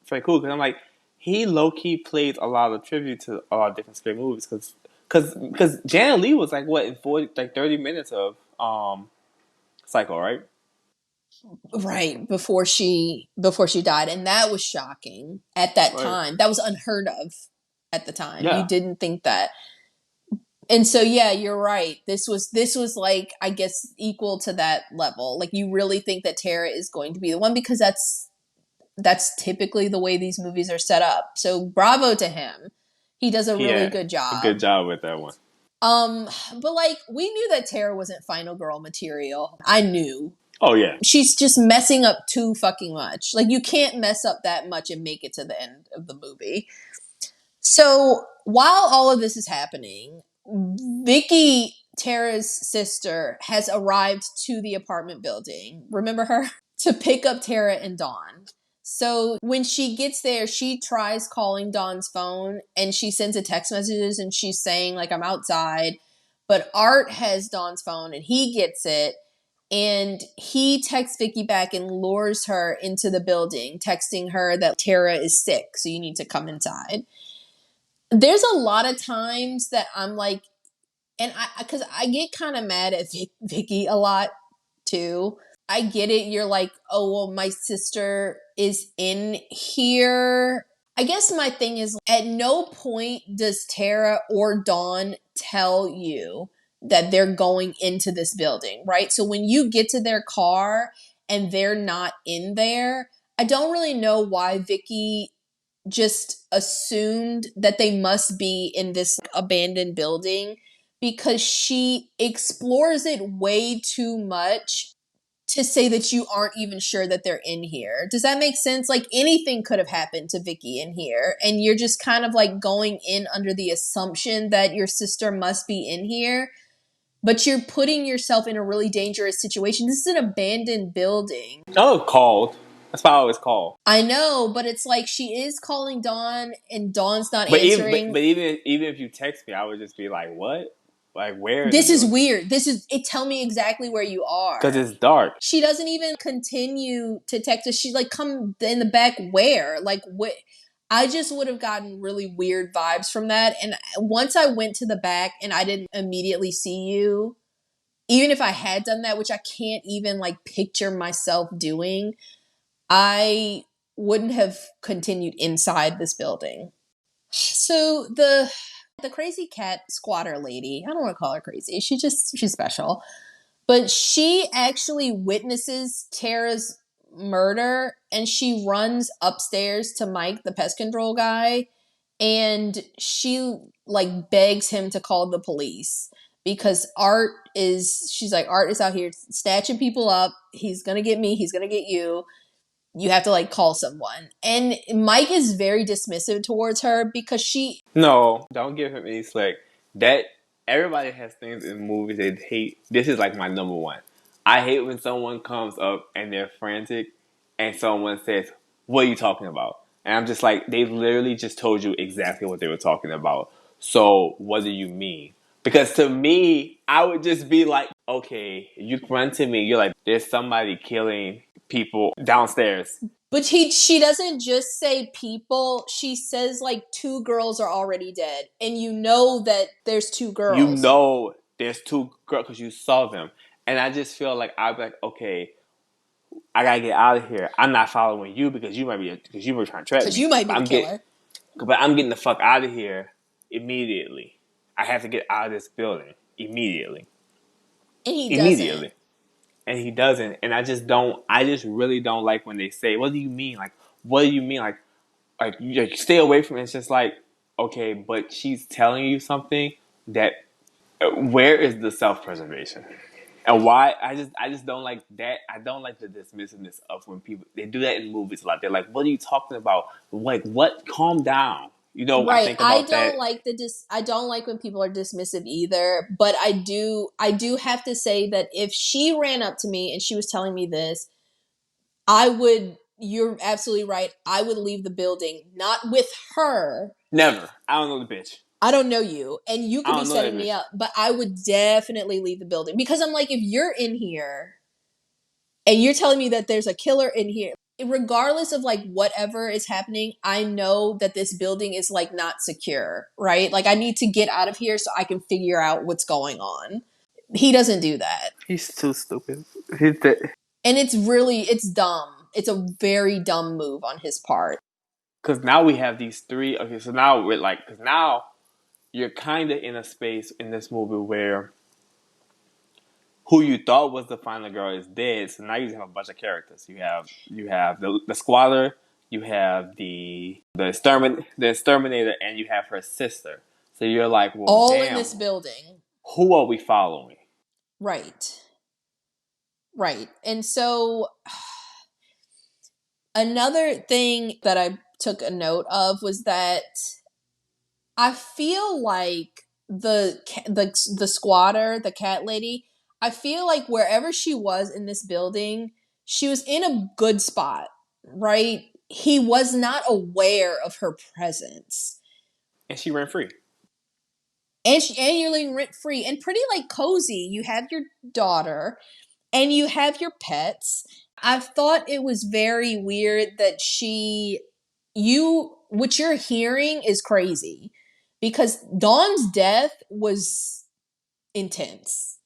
Freddy Krueger, because I'm like, he low key plays a lot of tribute to a lot of different scary movies, because Janet Leigh was like what in 30 minutes of Psycho, right? Right, before she died, and that was shocking at that time. That was unheard of at the time. Yeah. You didn't think that. And so yeah, you're right. This was like, I guess, equal to that level. Like, you really think that Tara is going to be the one, because that's typically the way these movies are set up. So bravo to him. He does a really good job. A good job with that one. But like, we knew that Tara wasn't final girl material. I knew. Oh yeah. She's just messing up too fucking much. Like, you can't mess up that much and make it to the end of the movie. So while all of this is happening, Vicky, Tara's sister, has arrived to the apartment building. Remember her? To pick up Tara and Dawn. So when she gets there, she tries calling Dawn's phone, and she sends a text messages, and she's saying like, I'm outside. But Art has Dawn's phone, and he gets it. And he texts Vicky back and lures her into the building, texting her that Tara is sick, so you need to come inside. There's a lot of times that I'm like, and because I get kind of mad at Vicky a lot too. I get it. You're like, oh, well, my sister is in here. I guess my thing is, at no point does Tara or Dawn tell you that they're going into this building, right? So when you get to their car and they're not in there, I don't really know why Vicky just assumed that they must be in this abandoned building, because she explores it way too much to say that you aren't even sure that they're in here. Does that make sense? Like, anything could have happened to Vicky in here, and you're just kind of like going in under the assumption that your sister must be in here, but you're putting yourself in a really dangerous situation. This is an abandoned building. Oh, called. That's what I always call. I know, but it's like she is calling Dawn and Dawn's not But even but, answering. but even if you text me, I would just be like, what? Like, where in the This is building? weird. Tell me exactly where you Because are. it's dark. She doesn't even continue to text us. She's like, come in the back where? Like, what? I just would have gotten really weird vibes from that. And once I went to the back and I didn't immediately see you, even if I had done that, which I can't even like picture myself doing, I wouldn't have continued inside this building. So the crazy cat squatter lady, I don't want to call her crazy. She's special. But she actually witnesses Tara's murder and she runs upstairs to Mike, the pest control guy, and she like begs him to call the police because she's like, Art is out here snatching people up. He's gonna get me, he's gonna get you. You have to like call someone. And Mike is very dismissive towards her because she No, don't give him any slack. That everybody has things in movies they hate. This is like my number one. I hate when someone comes up and they're frantic, and someone says, "What are you talking about?" And I'm just like, they literally just told you exactly what they were talking about. So what do you mean? Because to me, I would just be like, okay, you run to me, you're like, there's somebody killing people downstairs. But she doesn't just say people. She says like two girls are already dead, and you know that there's two You girls. know there's two girls because you saw them. And I just feel like I'd be like, okay, I gotta get out of here. I'm not following you because you were trying to trap Because me. you might be the killer. But I'm getting the fuck out of here immediately. I have to get out of this building immediately. And he doesn't. Immediately. And he doesn't. And I just don't. I just really don't like when they say, "What do you mean?" Like, what do you mean? Like you stay away from it. It's just like, okay, but she's telling you something that. Where is the self preservation? And why I just don't like that. I don't like the dismissiveness of when people they do that in movies a lot. They're like, "What are you talking about?" Like, what? Calm down. You know, I Right. think about that. I don't like when people are dismissive either, but I do have to say that if she ran up to me and she was telling me this, I would you're absolutely right. I would leave the building, not with her. Never. I don't know the bitch. I don't know you, and you I could be don't know that setting me bitch. up, but I would definitely leave the building because I'm like, if you're in here and you're telling me that there's a killer in here, regardless of like whatever is happening, I know that this building is like not secure, right? Like I need to get out of here so I can figure out what's going on. He doesn't do that. He's too stupid. He's that. And it's dumb. It's a very dumb move on his part. Because now we have these three. Okay, so now we're like, because now you're kind of in a space in this movie where who you thought was the final girl is dead. So now you have a bunch of characters. You have the squatter, you have the exterminator, and you have her sister. So you're like, well, All in damn, this building. who are we following? Right. Right. And so another thing that I took a note of was that I feel like the squatter, the cat lady, I feel like wherever she was in this building, she was in a good spot, right? He was not aware of her presence. And she ran free. And you're living rent free and pretty like cozy. You have your daughter and you have your pets. I thought it was very weird that what you're hearing is crazy because Dawn's death was intense.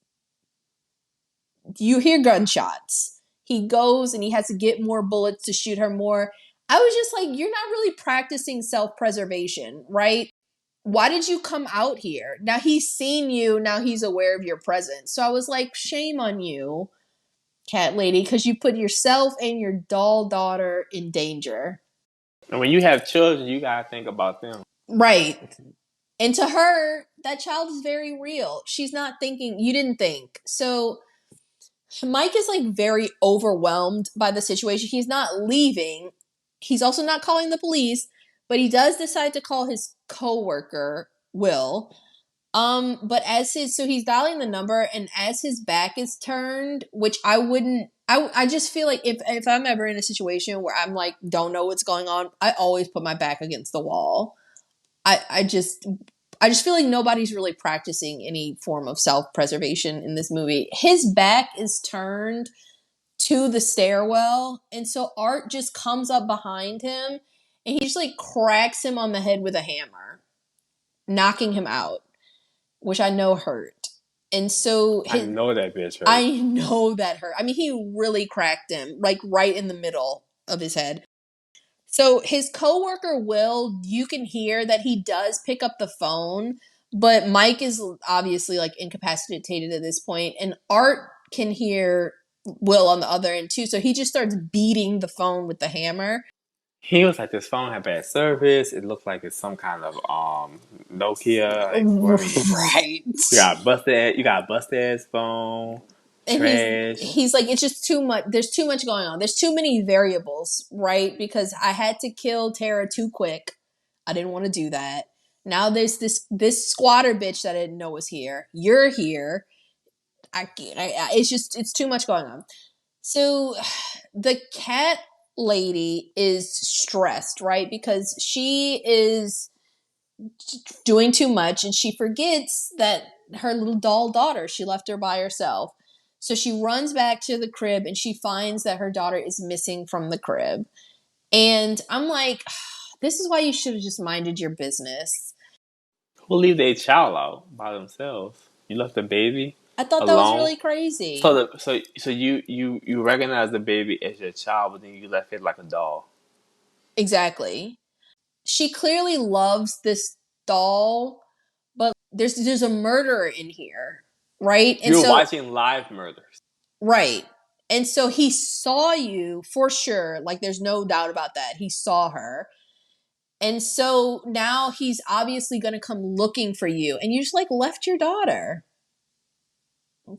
You hear gunshots. He goes and he has to get more bullets to shoot her more. I was just like, you're not really practicing self preservation, right? Why did you come out here? Now he's seen you, now he's aware of your presence. So I was like, shame on you, cat lady, because you put yourself and your doll daughter in danger. And when you have children, you gotta think about them. Right. And to her, that child is very real. She's not thinking, you didn't think. So Mike is like very overwhelmed by the situation. He's not leaving. He's also not calling the police, but he does decide to call his coworker, Will. But he's dialing the number, and as his back is turned, which I wouldn't I just feel like if I'm ever in a situation where I'm like don't know what's going on, I always put my back against the wall. I just feel like nobody's really practicing any form of self-preservation in this movie. His back is turned to the stairwell, and so Art just comes up behind him and he just like cracks him on the head with a hammer, knocking him out, which I know hurt. And so I know that bitch hurt. I know that hurt. I mean, he really cracked him, like right in the middle of his head. So his coworker Will, you can hear that he does pick up the phone, but Mike is obviously like incapacitated at this point, and Art can hear Will on the other end too. So he just starts beating the phone with the hammer. He was like, this phone had bad service. It looked like it's some kind of Nokia. Like, I mean, Right. you got busted ass phone, And trash. he's like, it's just too much. There's too much going on. There's too many variables, right? Because I had to kill Tara too quick. I didn't want to do that. Now there's this squatter bitch that I didn't know was here. You're here. It's too much going on. So the cat lady is stressed, right? Because she is doing too much and she forgets that her little doll daughter, she left her by herself. So she runs back to the crib and she finds that her daughter is missing from the crib. And I'm like, this is why you should have just minded your business. Who leave their child out by themselves? You left the baby I thought that was alone. really crazy. So you recognize the baby as your child, but then you left it like a doll. Exactly. She clearly loves this doll, but there's a murderer in here, right? And You're so watching live murders. right. And so he saw you for sure. Like there's no doubt about that. He saw her. And so now he's obviously going to come looking for you. And you just like left your daughter.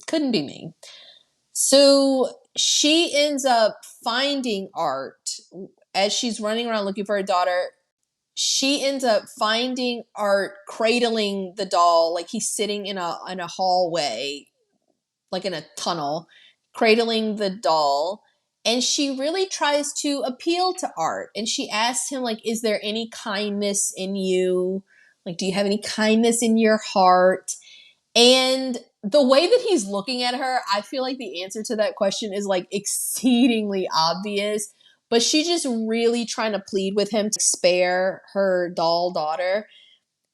Couldn't be me. So she ends up finding Art as she's running around looking for her daughter. She ends up finding Art cradling the doll, like he's sitting in a hallway, like in a tunnel, cradling the doll. And she really tries to appeal to Art. And she asks him, like, is there any kindness in you? Like, do you have any kindness in your heart? And the way that he's looking at her, I feel like the answer to that question is like exceedingly obvious. But she's just really trying to plead with him to spare her doll daughter.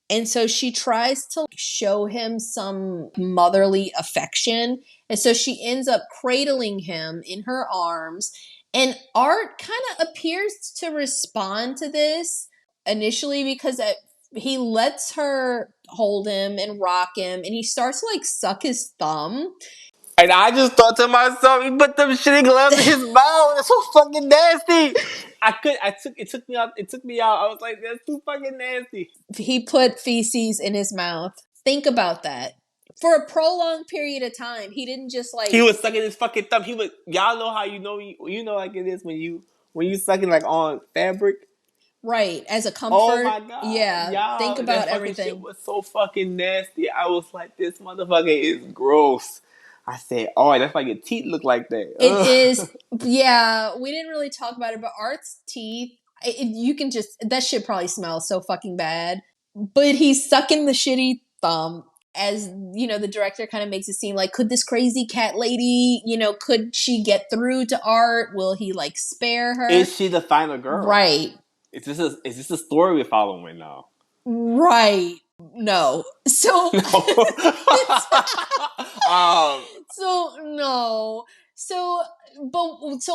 And so she tries to show him some motherly affection. And so she ends up cradling him in her arms. And Art kind of appears to respond to this initially because he lets her hold him and rock him. And he starts to like suck his thumb. And I just thought to myself, he put them shitty gloves in his mouth. It's so fucking nasty. It took me out. I was like, that's too fucking nasty. He put feces in his mouth. Think about that. For a prolonged period of time, he didn't just like He was sucking his fucking thumb. Y'all know how you know like it is when you sucking like on fabric. right as a comfort. Oh my god, Yeah, think y'all, about that fucking shit everything. was so fucking nasty. I was like, this motherfucker is gross. I said, oh, that's why your teeth look like that. It Ugh. is. Yeah, we didn't really talk about it, but Art's teeth, you can just, that shit probably smells so fucking bad. But he's sucking the shitty thumb. As you know, the director kind of makes it seem like, could this crazy cat lady, could she get through to Art? Will he like spare her? Is she the final girl? Right. Is this a story we're following now? Right. No. So so no. So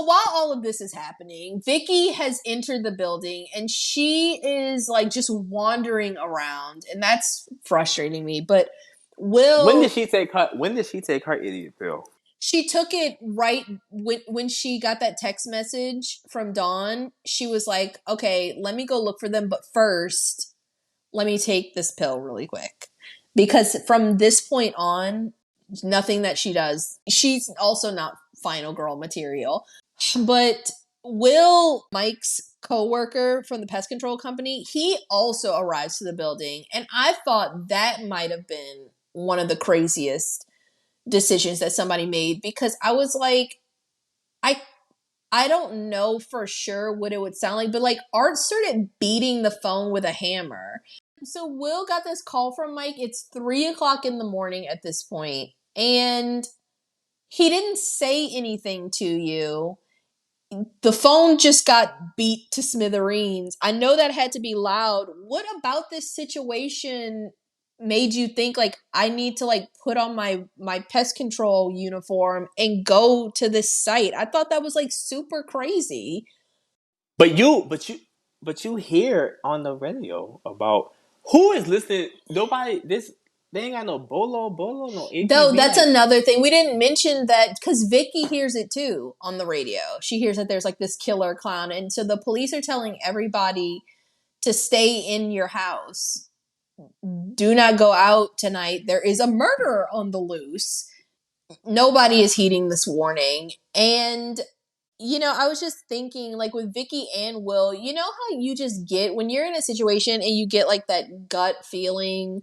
while all of this is happening, Vicky has entered the building and she is like just wandering around, and that's frustrating me. But when did she take her idiot pill? She took it right when she got that text message from Dawn. She was like, "Okay, let me go look for them, but first, let me take this pill really quick." Because from this point on, nothing that she does, she's also not final girl material. But Will, Mike's coworker from the pest control company, he also arrives to the building, and I thought that might have been one of the craziest decisions that somebody made, because I was like, I don't know for sure what it would sound like, but like Art started beating the phone with a hammer. So Will got this call from Mike. It's 3:00 in the morning at this point, and he didn't say anything to you. The phone just got beat to smithereens. I know that had to be loud. What about this situation made you think like I need to like put on my pest control uniform and go to this site? I thought that was like super crazy. But you hear on the radio about who is listening. Nobody. They ain't got no bolo, no Though ATV. that's Like, another thing. We didn't mention that because Vicky hears it too on the radio. She hears that there's like this killer clown. And so the police are telling everybody to stay in your house. Do not go out tonight. There is a murderer on the loose. Nobody is heeding this warning. And, I was just thinking, like with Vicky and Will, you know how you just get when you're in a situation and you get like that gut feeling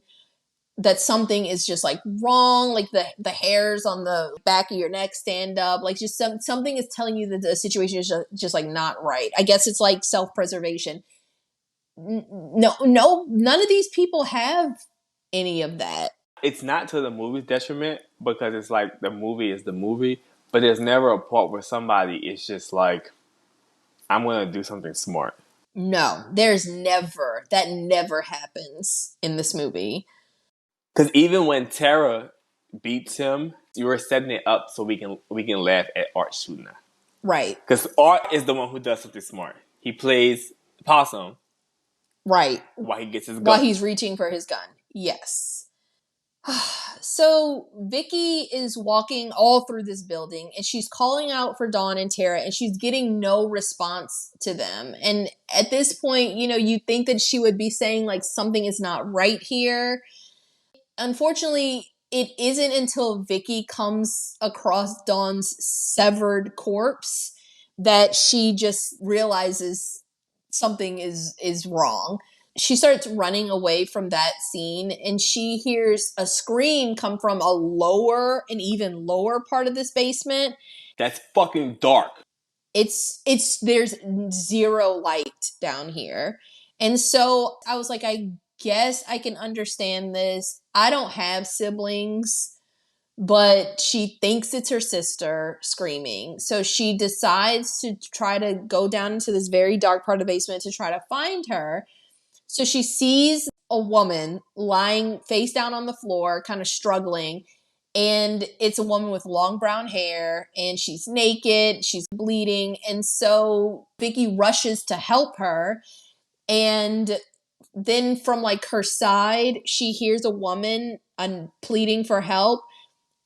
that something is just like wrong, like the hairs on the back of your neck stand up, like just something is telling you that the situation is just like not right. I guess it's like self-preservation. No, none of these people have any of that. it's not to the movie's detriment because it's like the movie is the movie, but there's never a part where somebody is just like, I'm gonna do something smart. No, that never happens in this movie. Because even when Tara beats him, you were setting it up so we can laugh at Art shooting her. Right. Because Art is the one who does something smart. He plays possum Right. while he gets his gun. While he's reaching for his gun. Yes. So Vicky is walking all through this building and she's calling out for Dawn and Tara and she's getting no response to them. And at this point, you think that she would be saying like something is not right here. Unfortunately, it isn't until Vicky comes across Dawn's severed corpse that she just realizes something is wrong. She starts running away from that scene and she hears a scream come from an even lower part of this basement. That's fucking dark. There's zero light down here. And so I was like, I guess I can understand this. I don't have siblings, but she thinks it's her sister screaming. So she decides to try to go down into this very dark part of the basement to try to find her. So she sees a woman lying face down on the floor, kind of struggling. And it's a woman with long brown hair and she's naked, she's bleeding. And so Vicky rushes to help her. And then from like her side, she hears a woman pleading for help.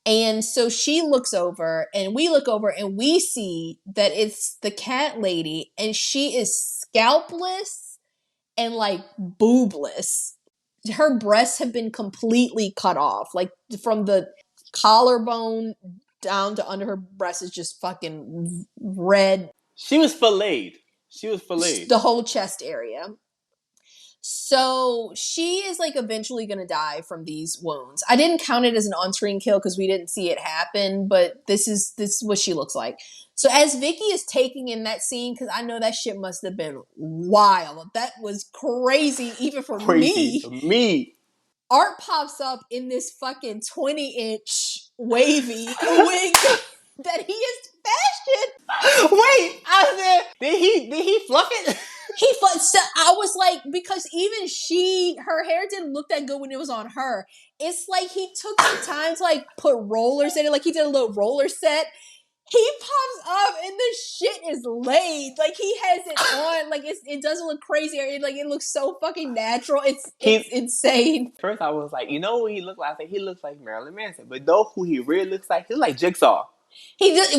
And so she looks over and we look over and we see that it's the cat lady and she is scalpless and like boobless. Her breasts have been completely cut off. Like from the collarbone down to under her breast is just fucking red. She was filleted. She was filleted. The whole chest area. So she is like eventually going to die from these wounds. I didn't count it as an on-screen kill because we didn't see it happen, but this is what she looks like. So as Vicky is taking in that scene, because I know that shit must have been wild. That was crazy, even for Crazy. me. Art pops up in this fucking 20-inch wavy wig that he is fashioned. Wait, I said, did he fluff it? I was like, because even her hair didn't look that good when it was on her. It's like he took some time to like put rollers in it, like he did a little roller set. He pops up and the shit is laid. Like he has it on. Like it doesn't look crazy. It looks so fucking natural. It's insane. First I was like, you know what he looks like? I said, he looks like Marilyn Manson. But know who he really looks like? He looks like Jigsaw. He does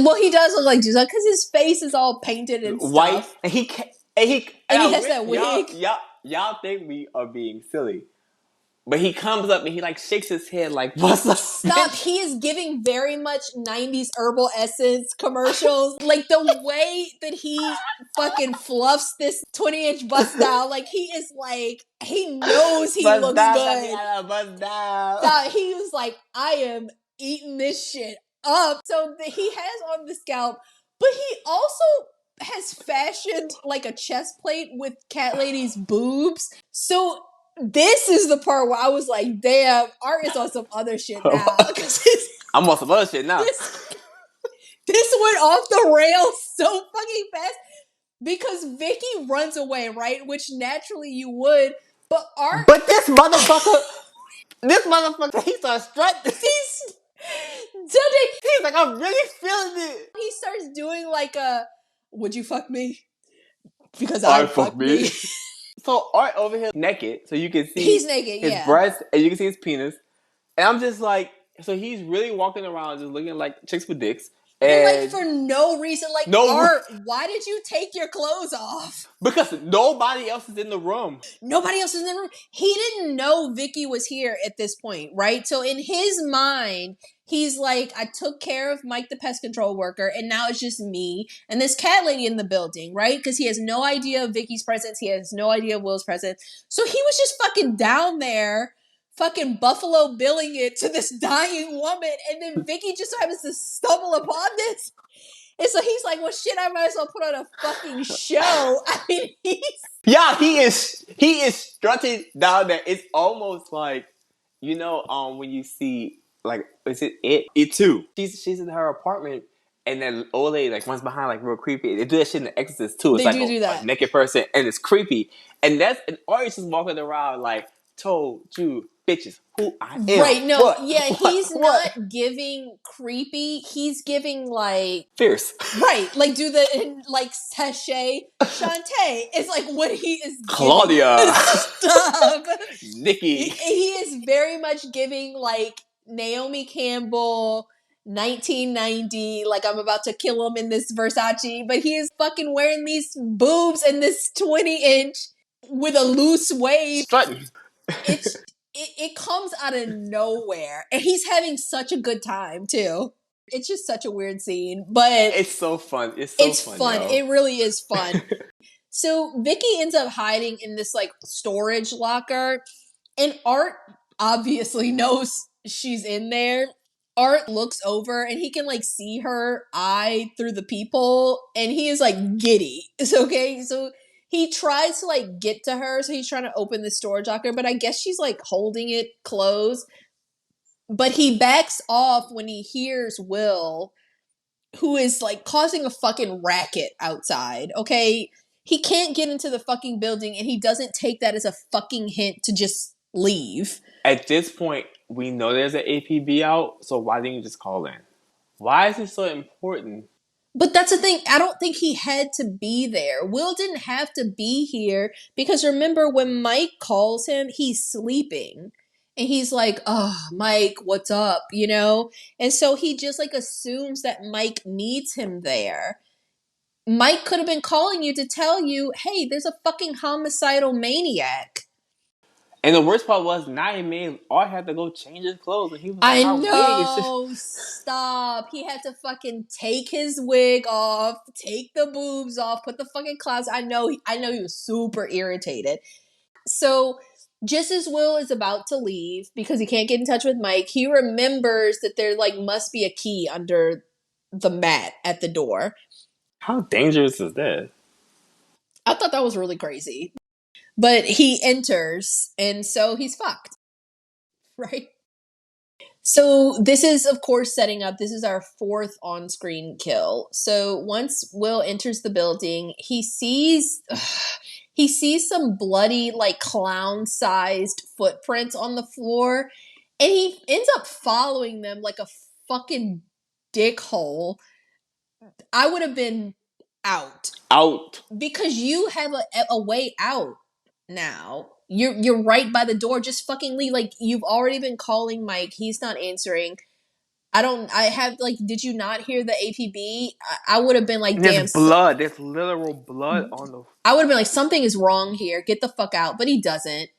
look like Jigsaw because his face is all painted and white, stuff. and he has that wig. Y'all think we are being silly. But he comes up and he like shakes his head like, what's up? Stop. He is giving very much 90s herbal essence commercials. Like the way that he fucking fluffs this 20-inch bust down. Like he is like, he knows he looks good. Bust down. Stop. He was like, I am eating this shit up. So he has on the scalp But he also has fashioned like a chest plate with Cat Lady's boobs. So this is the part where I was like, damn, Art is on some other shit now. Because I'm on some other shit now. this went off the rails so fucking fast. Because Vicky runs away, right? Which naturally you would. But Art... But this motherfucker, he starts strutting. He's like, I'm really feeling it. He starts doing like a, would you fuck me? Because I I fuck me. So Art over here naked, so you can see He's naked, his breast and you can see his penis. And I'm just like, so he's really walking around just looking like chicks with dicks. And like for no reason, like Art, why did you take your clothes off? Because nobody else is in the room. Nobody else is in the room. He didn't know Vicky was here at this point, right? So in his mind, he's like, I took care of Mike the pest control worker, and now it's just me and this cat lady in the building, right? Because he has no idea of Vicky's presence. He has no idea of Will's presence. So he was just fucking down there, fucking Buffalo Billing it to this dying woman, and then Vicky just so happens to stumble upon this. And so he's like, well, shit, I might as well put on a fucking show. I mean, he is strutting down there. It's almost like, you know, when you see, like, is it It too? She's in her apartment, and then old lady like runs behind like real creepy. They do that shit in The Exorcist too. It's they like do that. A naked person, and it's creepy. And Ari's just walking around like, told you bitches who I am. Right, no, what? yeah, what? he's what? not giving creepy. He's giving like fierce. Right, like do the like sachet Shantae. It's like what he is giving. Claudia. Stop. Nikki. He is very much giving like Naomi Campbell 1990, like I'm about to kill him in this Versace, but he is fucking wearing these boobs and this 20-inch with a loose wave. Strutting. It comes out of nowhere, and he's having such a good time too. It's just such a weird scene, but it's so fun. It's fun. It really is fun. So Vicky ends up hiding in this like storage locker, and Art obviously knows she's in there. Art looks over and he can like see her eye through the peephole, and he is like giddy. It's okay. So he tries to like get to her, so he's trying to open the storage locker, but I guess she's like holding it closed. But he backs off when he hears Will, who is like causing a fucking racket outside, okay? He can't get into the fucking building, and he doesn't take that as a fucking hint to just leave. At this point, we know there's an APB out, so why didn't you just call in? Why is it so important? But that's the thing. I don't think he had to be there. Will didn't have to be here because remember when Mike calls him, he's sleeping. And he's like, oh, Mike, what's up? You know? And so he just like assumes that Mike needs him there. Mike could have been calling you to tell you, hey, there's a fucking homicidal maniac. And the worst part was, now he made Art had to go change his clothes, and he was I like, know. Stop. He had to fucking take his wig off, take the boobs off, put the fucking clouds. I know he was super irritated. So just as Will is about to leave because he can't get in touch with Mike, he remembers that there like must be a key under the mat at the door. How dangerous is that? I thought that was really crazy. But he enters, and so he's fucked. Right? So this is, of course, setting up. This is our fourth on-screen kill. So once Will enters the building, he sees some bloody, like clown-sized footprints on the floor, and he ends up following them like a fucking dickhole. I would have been out because you have a way out now. You're right by the door. Just fucking leave. Like, you've already been calling Mike. He's not answering. Did you not hear the APB? I would have been like, damn. There's blood. There's literal blood on the... I would have been like, something is wrong here. Get the fuck out. But he doesn't.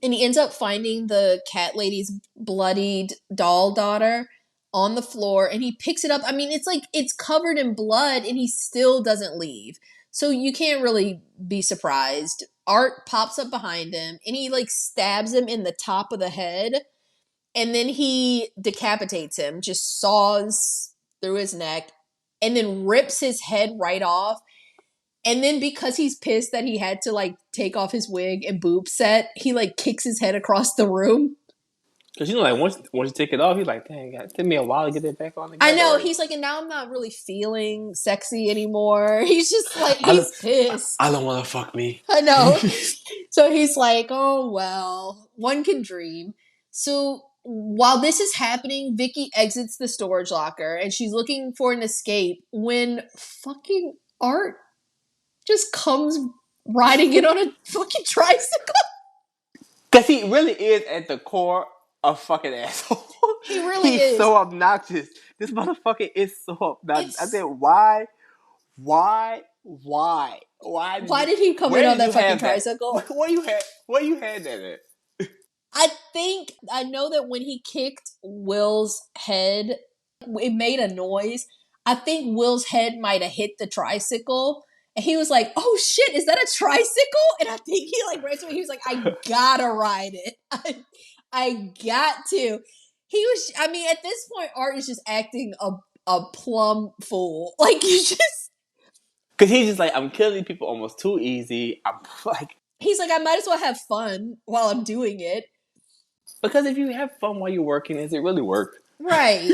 And he ends up finding the cat lady's bloodied doll daughter on the floor, and he picks it up. I mean, it's like, it's covered in blood, and he still doesn't leave. So you can't really be surprised. Art pops up behind him, and he like stabs him in the top of the head, and then he decapitates him, just saws through his neck, and then rips his head right off. And then because he's pissed that he had to like take off his wig and boob set, he like kicks his head across the room. Because like once you take it off, he's like, dang, it took me a while to get it back on I together. know, Or... he's like, and now I'm not really feeling sexy anymore. He's just like, he's pissed. I don't want to fuck me. I know. So he's like, oh, well, one can dream. So while this is happening, Vicky exits the storage locker and she's looking for an escape when fucking Art just comes riding in on a fucking tricycle. Because he really is at the core a fucking asshole. He really He's is. so obnoxious. This motherfucker is so obnoxious. I said, why Why did he come in on that fucking tricycle? Where you had that at? I know that when he kicked Will's head, it made a noise. I think Will's head might have hit the tricycle. And he was like, oh shit, is that a tricycle? And I think he like ran to me. He was like, I gotta ride it. I got to. At this point, Art is just acting a plumb fool. Like, you just. Because he's just like, I'm killing people almost too easy. I'm like. He's like, I might as well have fun while I'm doing it. Because if you have fun while you're working, does it really work? Right.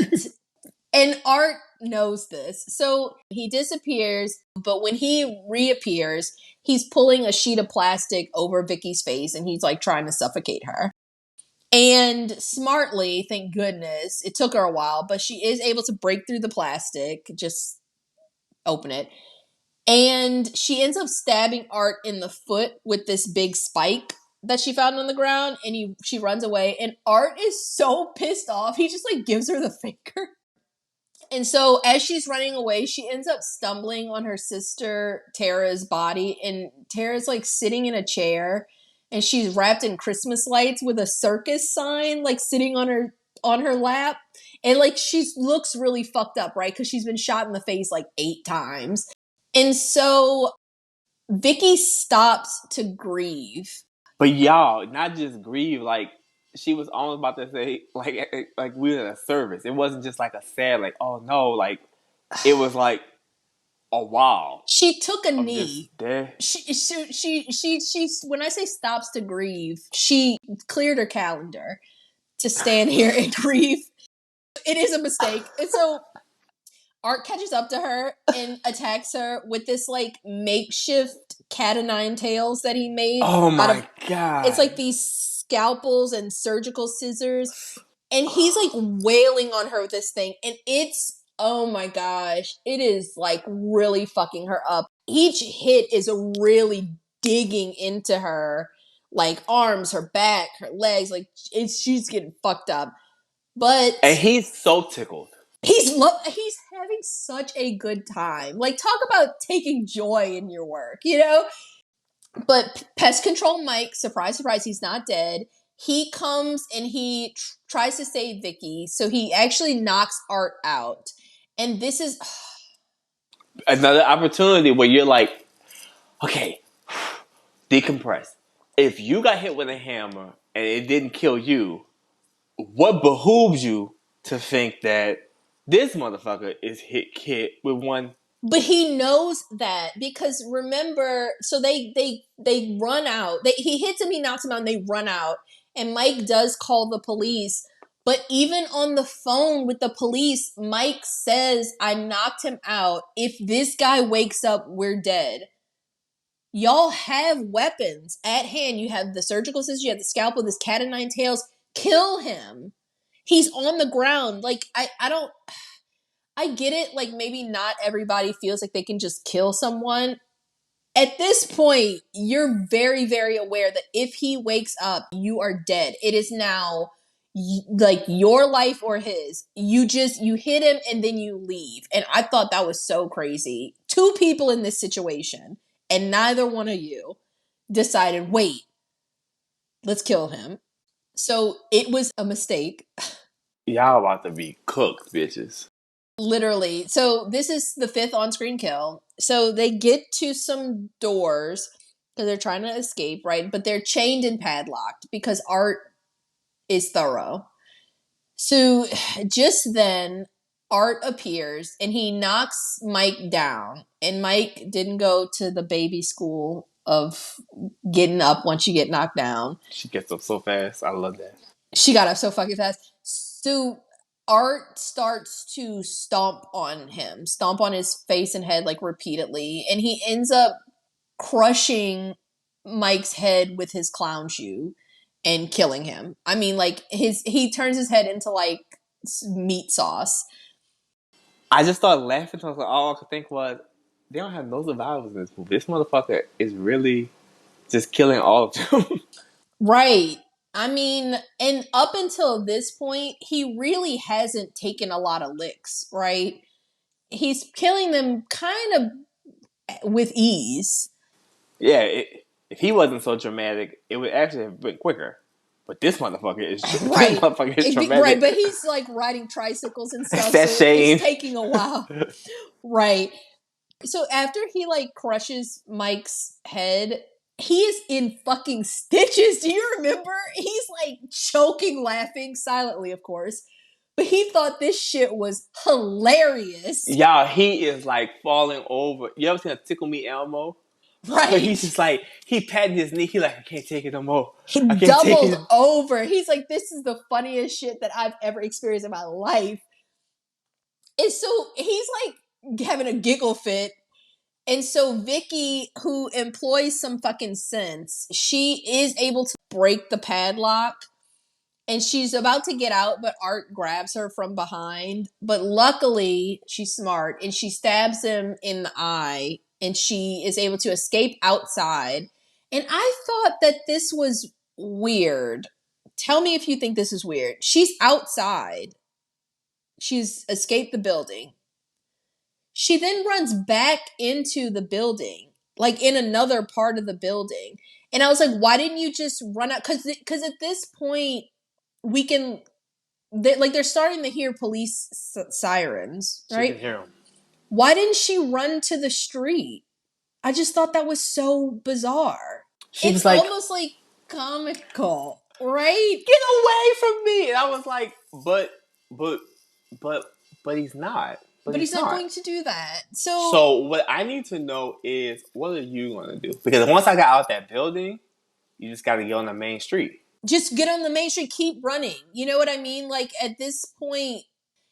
And Art knows this. So he disappears, but when he reappears, he's pulling a sheet of plastic over Vicky's face and he's like trying to suffocate her. And smartly, thank goodness, it took her a while, but she is able to break through the plastic, just open it. And she ends up stabbing Art in the foot with this big spike that she found on the ground, and she runs away. And Art is so pissed off, he just like gives her the finger. And so as she's running away, she ends up stumbling on her sister Tara's body, and Tara's like sitting in a chair, and she's wrapped in Christmas lights with a circus sign like sitting on her lap. And like she looks really fucked up, right? Because she's been shot in the face like 8 times. And so Vicky stops to grieve. But y'all, not just grieve, like she was almost about to say, like we were in a service. It wasn't just like a sad, like, oh no, like it was like a wow. She took a knee. She when I say stops to grieve, she cleared her calendar to stand here and grieve. It is a mistake. And so Art catches up to her and attacks her with this like makeshift cat o' nine tails that he made. Oh my God. It's like these scalpels and surgical scissors. And he's like wailing on her with this thing. And it's, oh my gosh, it is like really fucking her up. Each hit is really digging into her, like arms, her back, her legs. Like she's getting fucked up. And he's so tickled. He's having such a good time. Like, talk about taking joy in your work, you know? But Pest Control Mike, surprise, surprise, he's not dead. He comes and he tries to save Vicky, so he actually knocks Art out. And this is another opportunity where you're like, okay, decompress. If you got hit with a hammer and it didn't kill you, what behooves you to think that this motherfucker is hit with one? But he knows that because remember, so they run out. He hits him, he knocks him out, and they run out. And Mike does call the police. But even on the phone with the police, Mike says, I knocked him out. If this guy wakes up, we're dead. Y'all have weapons at hand. You have the surgical scissors, you have the scalpel, this cat o' nine tails. Kill him. He's on the ground. Like, I get it, like maybe not everybody feels like they can just kill someone. At this point, you're very, very aware that if he wakes up, you are dead. It is now like your life or his. You hit him and then you leave. And I thought that was so crazy. 2 people in this situation, and neither one of you decided, wait, let's kill him. So it was a mistake. Y'all about to be cooked, bitches. Literally. So this is the 5th on-screen kill. So they get to some doors because they're trying to escape, right? But they're chained and padlocked because Art is thorough. So just then, Art appears and he knocks Mike down. And Mike didn't go to the baby school of getting up once you get knocked down. She gets up so fast. I love that. She got up so fucking fast. So Art starts to stomp on his face and head like repeatedly. And he ends up crushing Mike's head with his clown shoe and killing him. I mean, like he turns his head into like meat sauce. I just started laughing. I was like, all I could think was, they don't have no survivors in this movie. This motherfucker is really just killing all of them. Right. I mean, and up until this point, he really hasn't taken a lot of licks, right? He's killing them kind of with ease. Yeah, if he wasn't so dramatic, it would actually have been quicker. But this motherfucker is Right. This motherfucker is dramatic. Right, but he's like riding tricycles and stuff. That's so Shane. It's taking a while. Right. So after he like crushes Mike's head, he is in fucking stitches. Do you remember? He's like choking, laughing silently, of course. But he thought this shit was hilarious. Y'all, he is like falling over. You ever seen a Tickle Me Elmo? Right. But he's just like, he patting his knee. He like, I can't take it no more. He doubled over. He's like, this is the funniest shit that I've ever experienced in my life. And so he's like having a giggle fit. And so Vicky, who employs some fucking sense, she is able to break the padlock. And she's about to get out, but Art grabs her from behind. But luckily, she's smart, and she stabs him in the eye, and she is able to escape outside. And I thought that this was weird. Tell me if you think this is weird. She's outside. She's escaped the building. She then runs back into the building, like in another part of the building. And I was like, why didn't you just run out? Because at this point, we can, they're starting to hear police sirens, right? She can hear them. Why didn't she run to the street? I just thought that was so bizarre. It's like, almost like comical, right? Get away from me! And I was like, but he's not. But he's not going to do that. So what I need to know is, what are you going to do? Because once I got out that building, you just got to get on the main street. Just get on the main street, keep running. You know what I mean? Like, at this point,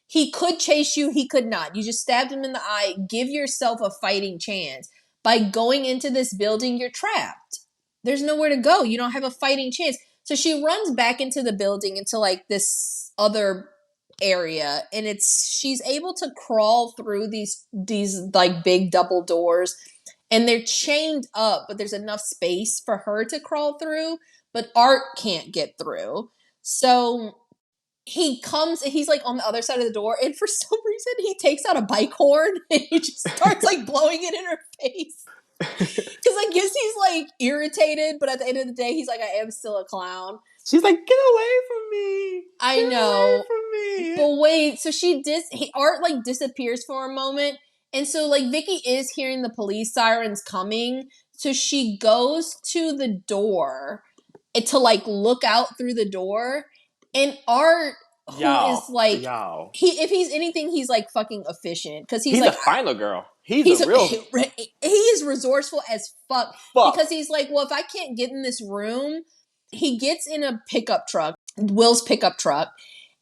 he could chase you, he could not. You just stabbed him in the eye. Give yourself a fighting chance. By going into this building, you're trapped. There's nowhere to go. You don't have a fighting chance. So she runs back into the building, into like this other area, and she's able to crawl through these like big double doors, and they're chained up, but there's enough space for her to crawl through. But Art can't get through. So he comes and he's like on the other side of the door. And for some reason, he takes out a bike horn and he just starts like blowing it in her face. Because I guess he's like irritated. But at the end of the day, he's like, I am still a clown. She's like, get away from me. I know. Get away from me. But wait, so Art like disappears for a moment. And so like Vicky is hearing the police sirens coming. So she goes to the door to like look out through the door, and Art, who is like, if he's anything, he's like fucking efficient, because he's like a final girl. He is resourceful as fuck. Because he's like, well, if I can't get in this room, he gets in a pickup truck, Will's pickup truck,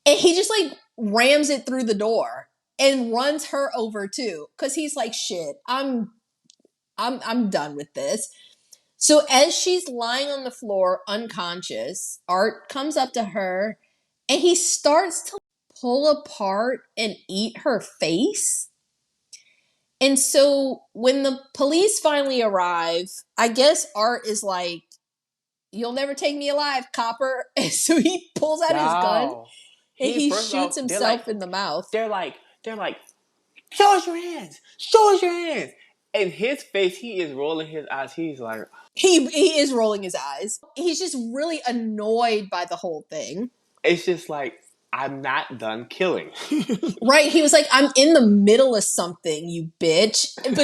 and he just like rams it through the door and runs her over too, because he's like, shit, I'm done with this. So as she's lying on the floor, unconscious, Art comes up to her and he starts to pull apart and eat her face. And so when the police finally arrive, I guess Art is like, you'll never take me alive, copper. And so he pulls out his gun and he shoots himself in the mouth. They're like, show us your hands. Show us your hands. And his face, he is rolling his eyes. He's like... He is rolling his eyes. He's just really annoyed by the whole thing. It's just like, I'm not done killing. Right. He was like, I'm in the middle of something, you bitch. And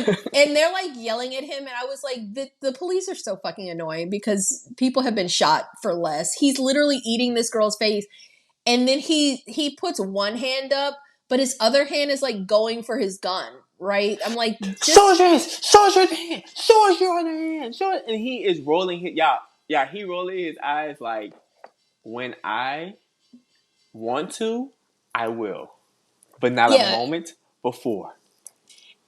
they're like yelling at him. And I was like, the police are so fucking annoying, because people have been shot for less. He's literally eating this girl's face. And then he puts one hand up, but his other hand is like going for his gun, right? I'm like, Show us your hands. Show us your hand. Show us your other hand. Show it. And he is rolling his he rolling his eyes like, when I want to, I will, but not a yeah. moment before.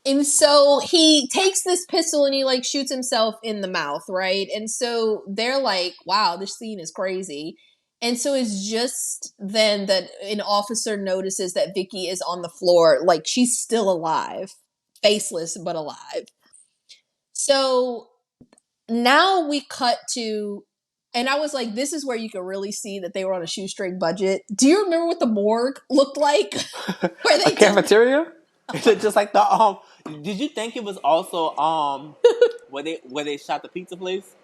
And so he takes this pistol and he like shoots himself in the mouth, right? And so they're like, wow, this scene is crazy. And so it's just then that an officer notices that Vicky is on the floor, like she's still alive, faceless but alive. So now we cut to, and I was like, this is where you can really see that they were on a shoestring budget. Do you remember what the morgue looked like? Where A they did cafeteria? Is it just like the Did you think it was also where they shot the pizza place?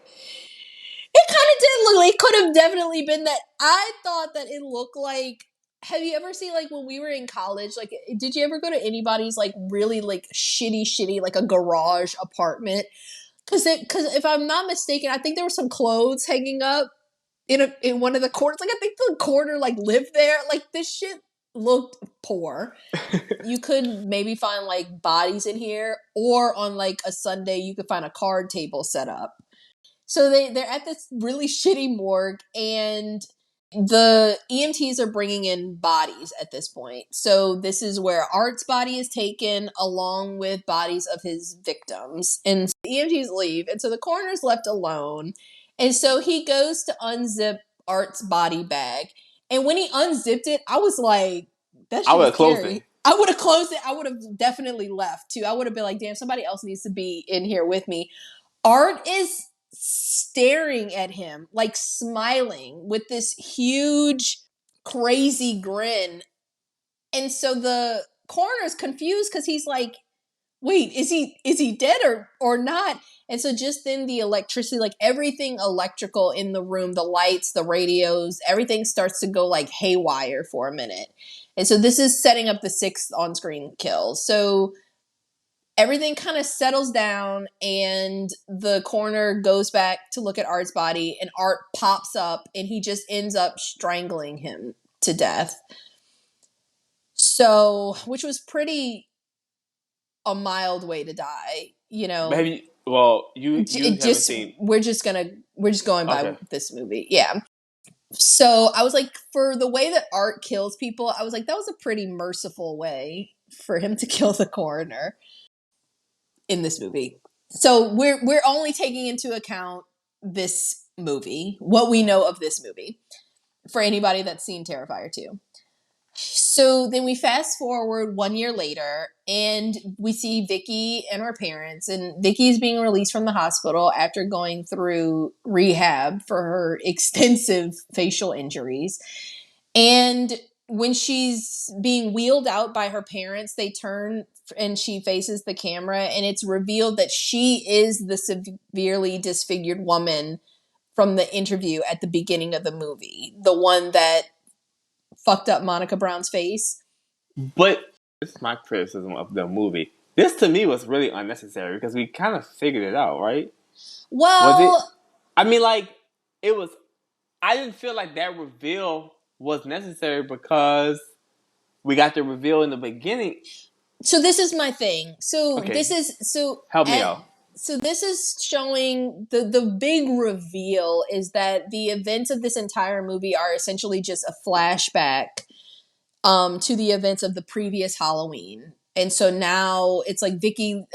It kind of did look like it could have definitely been that. I thought that it looked like. Have you ever seen like when we were in college? Like, did you ever go to anybody's like really like shitty like a garage apartment? Because if I'm not mistaken, I think there were some clothes hanging up in one of the corners. Like I think the corner like lived there. Like this shit looked poor. You could maybe find like bodies in here, or on like a Sunday you could find a card table set up. So they're at this really shitty morgue, and the EMTs are bringing in bodies at this point. So this is where Art's body is taken along with bodies of his victims. And the EMTs leave, and so the coroner's left alone. And so he goes to unzip Art's body bag. And when he unzipped it, I was like, that I shit would is have closed it. scary. I would have closed it. I would have definitely left too. I would have been like, damn, somebody else needs to be in here with me. Art is staring at him, like smiling with this huge, crazy grin. And so the coroner's confused because he's like, wait, is he dead or not? And so just then the electricity, like everything electrical in the room, the lights, the radios, everything starts to go like haywire for a minute. And so this is setting up the sixth on-screen kill. So everything kind of settles down, and the coroner goes back to look at Art's body, and Art pops up and he just ends up strangling him to death. So, which was pretty a mild way to die, you know. Have you? Well, you It haven't just seen. we're just going by Okay. this movie. Yeah. So, I was like, for the way that Art kills people, I was like, that was a pretty merciful way for him to kill the coroner in this movie. So we're only taking into account this movie, what we know of this movie, for anybody that's seen Terrifier 2. So then we fast forward 1 year later, and we see Vicky and her parents, and Vicky is being released from the hospital after going through rehab for her extensive facial injuries. And when she's being wheeled out by her parents, they turn and she faces the camera, and it's revealed that she is the severely disfigured woman from the interview at the beginning of the movie, the one that fucked up Monica Brown's face. But this is my criticism of the movie. This to me was really unnecessary because we kind of figured it out, right? Was it? Well, I mean, like it was. I didn't feel like that reveal was necessary because we got the reveal in the beginning. so this is my thing. Okay, So help me out. so this is showing the big reveal is that the events of this entire movie are essentially just a flashback to the events of the previous Halloween. And so now it's like Vicky,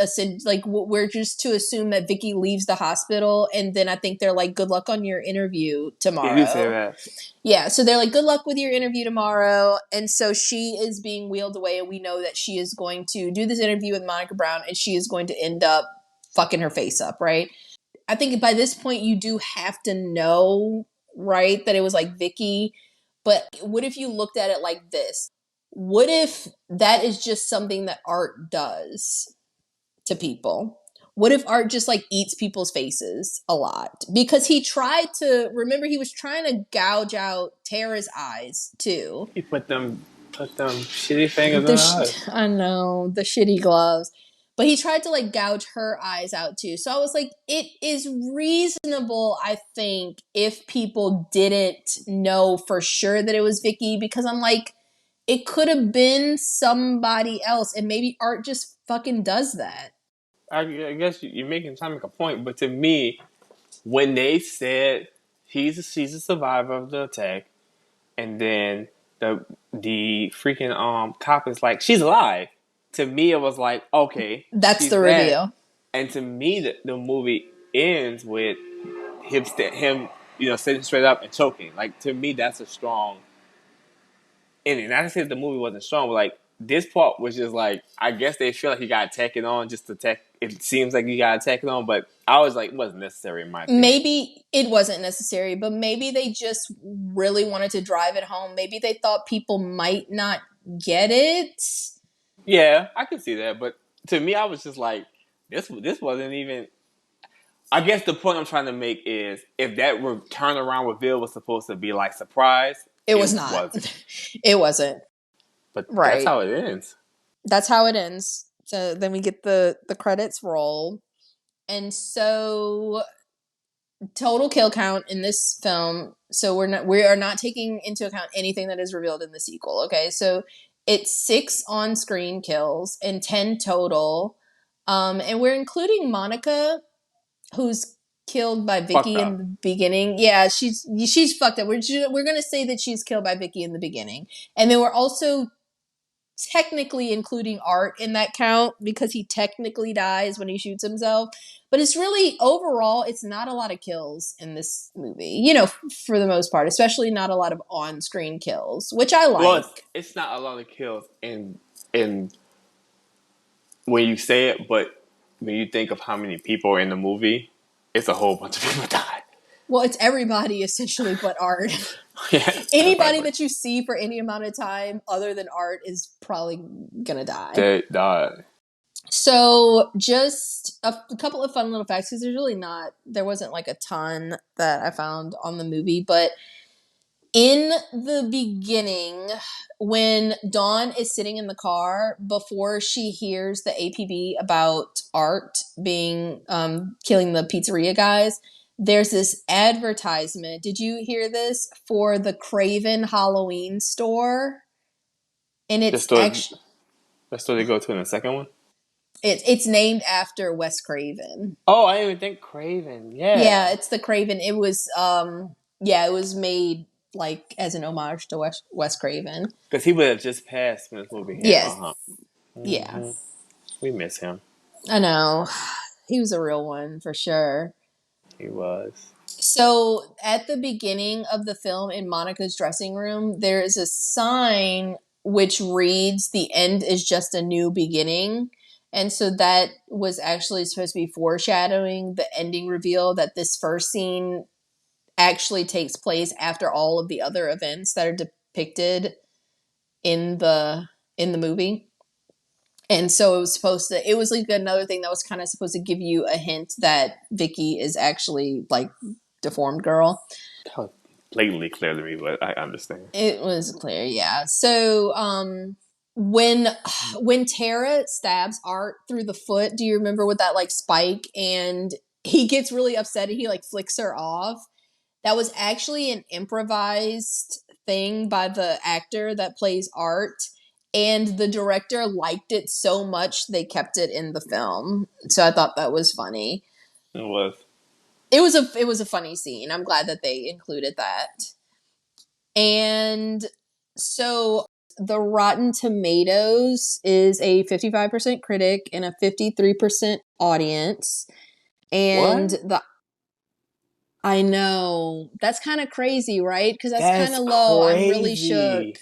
like we're just to assume that Vicky leaves the hospital, and then I think they're like, "Good luck on your interview Yeah, you say tomorrow." that. Yeah, so they're like, "Good luck with your interview tomorrow," and so she is being wheeled away, and we know that she is going to do this interview with Monica Brown, and she is going to end up fucking her face up, right? I think by this point you do have to know, right, that it was like Vicky. But what if you looked at it like this? What if that is just something that Art does to people? What if Art just like eats people's faces a lot? Because he tried to, remember, he was trying to gouge out Tara's eyes too. You put them shitty fingers in her eyes. I know, the shitty gloves. But he tried to like gouge her eyes out too. So I was like, it is reasonable, I think, if people didn't know for sure that it was Vicky, because I'm like, it could have been somebody else, and maybe art just fucking does that. I guess you're making trying to make a point, but to me, when they said she's a survivor of the attack, and then the freaking cop is like, she's alive. To me, it was like, okay, That's she's the that. reveal. And to me, the movie ends with him, sitting straight up and choking. Like, to me, that's a strong ending. Not to say that the movie wasn't strong, but like this part was just like, I guess they feel like he got taken on just to tech. It seems like he got taken on, but I was like, it wasn't necessary in my opinion. Maybe it wasn't necessary, but maybe they just really wanted to drive it home. Maybe they thought people might not get it. Yeah, I can see that, but to me, I was just like, this wasn't even. I guess the point I'm trying to make is if that turnaround reveal was supposed to be like surprise, It was not. wasn't. It wasn't. But that's Right. how it ends. That's how it ends. So then we get the credits roll. And so total kill count in this film. So we are not taking into account anything that is revealed in the sequel. Okay, so it's 6 on-screen kills and 10 total, and we're including Monica, who's killed by Vicky in the beginning. Yeah, she's fucked up. We're gonna say that she's killed by Vicky in the beginning, and then we're also technically including Art in that count because he technically dies when he shoots himself. But it's really, overall, it's not a lot of kills in this movie, for the most part, especially not a lot of on-screen kills, which I like. Well, it's not a lot of kills in when you say it, but when you think of how many people are in the movie, it's a whole bunch of people die. Well, it's everybody essentially but Art. Yeah, Anybody that you see for any amount of time other than Art is probably gonna die. They died. So just a couple of fun little facts, because there wasn't like a ton that I found on the movie, but in the beginning, when Dawn is sitting in the car before she hears the APB about Art being killing the pizzeria guys, there's this advertisement. Did you hear this? For the Craven Halloween store, and it's actually That's what they go to in the second one. it's named after Wes Craven. Oh, I didn't even think Craven. Yeah, it's the Craven. It was it was made like as an homage to Wes Craven. Because he would have just passed when this movie hit. Yes. Mm-hmm. Yeah. We miss him. I know. He was a real one for sure. He was. So at the beginning of the film in Monica's dressing room, there is a sign which reads, "The end is just a new beginning." And so that was actually supposed to be foreshadowing the ending reveal that this first scene actually takes place after all of the other events that are depicted in the movie. And so it was like another thing that was kind of supposed to give you a hint that Vicky is actually like deformed girl. That was blatantly clear to me, but I understand. It was clear, yeah. So when Tara stabs Art through the foot, do you remember with that like spike, and he gets really upset and he like flicks her off? That was actually an improvised thing by the actor that plays Art, and the director liked it so much they kept it in the film. So I thought that was funny. It was. It was a funny scene. I'm glad that they included that. And so the Rotten Tomatoes is a 55% critic and a 53% audience. And what? I know. That's kind of crazy, right? Because that's kind of low. Crazy. I'm really shook.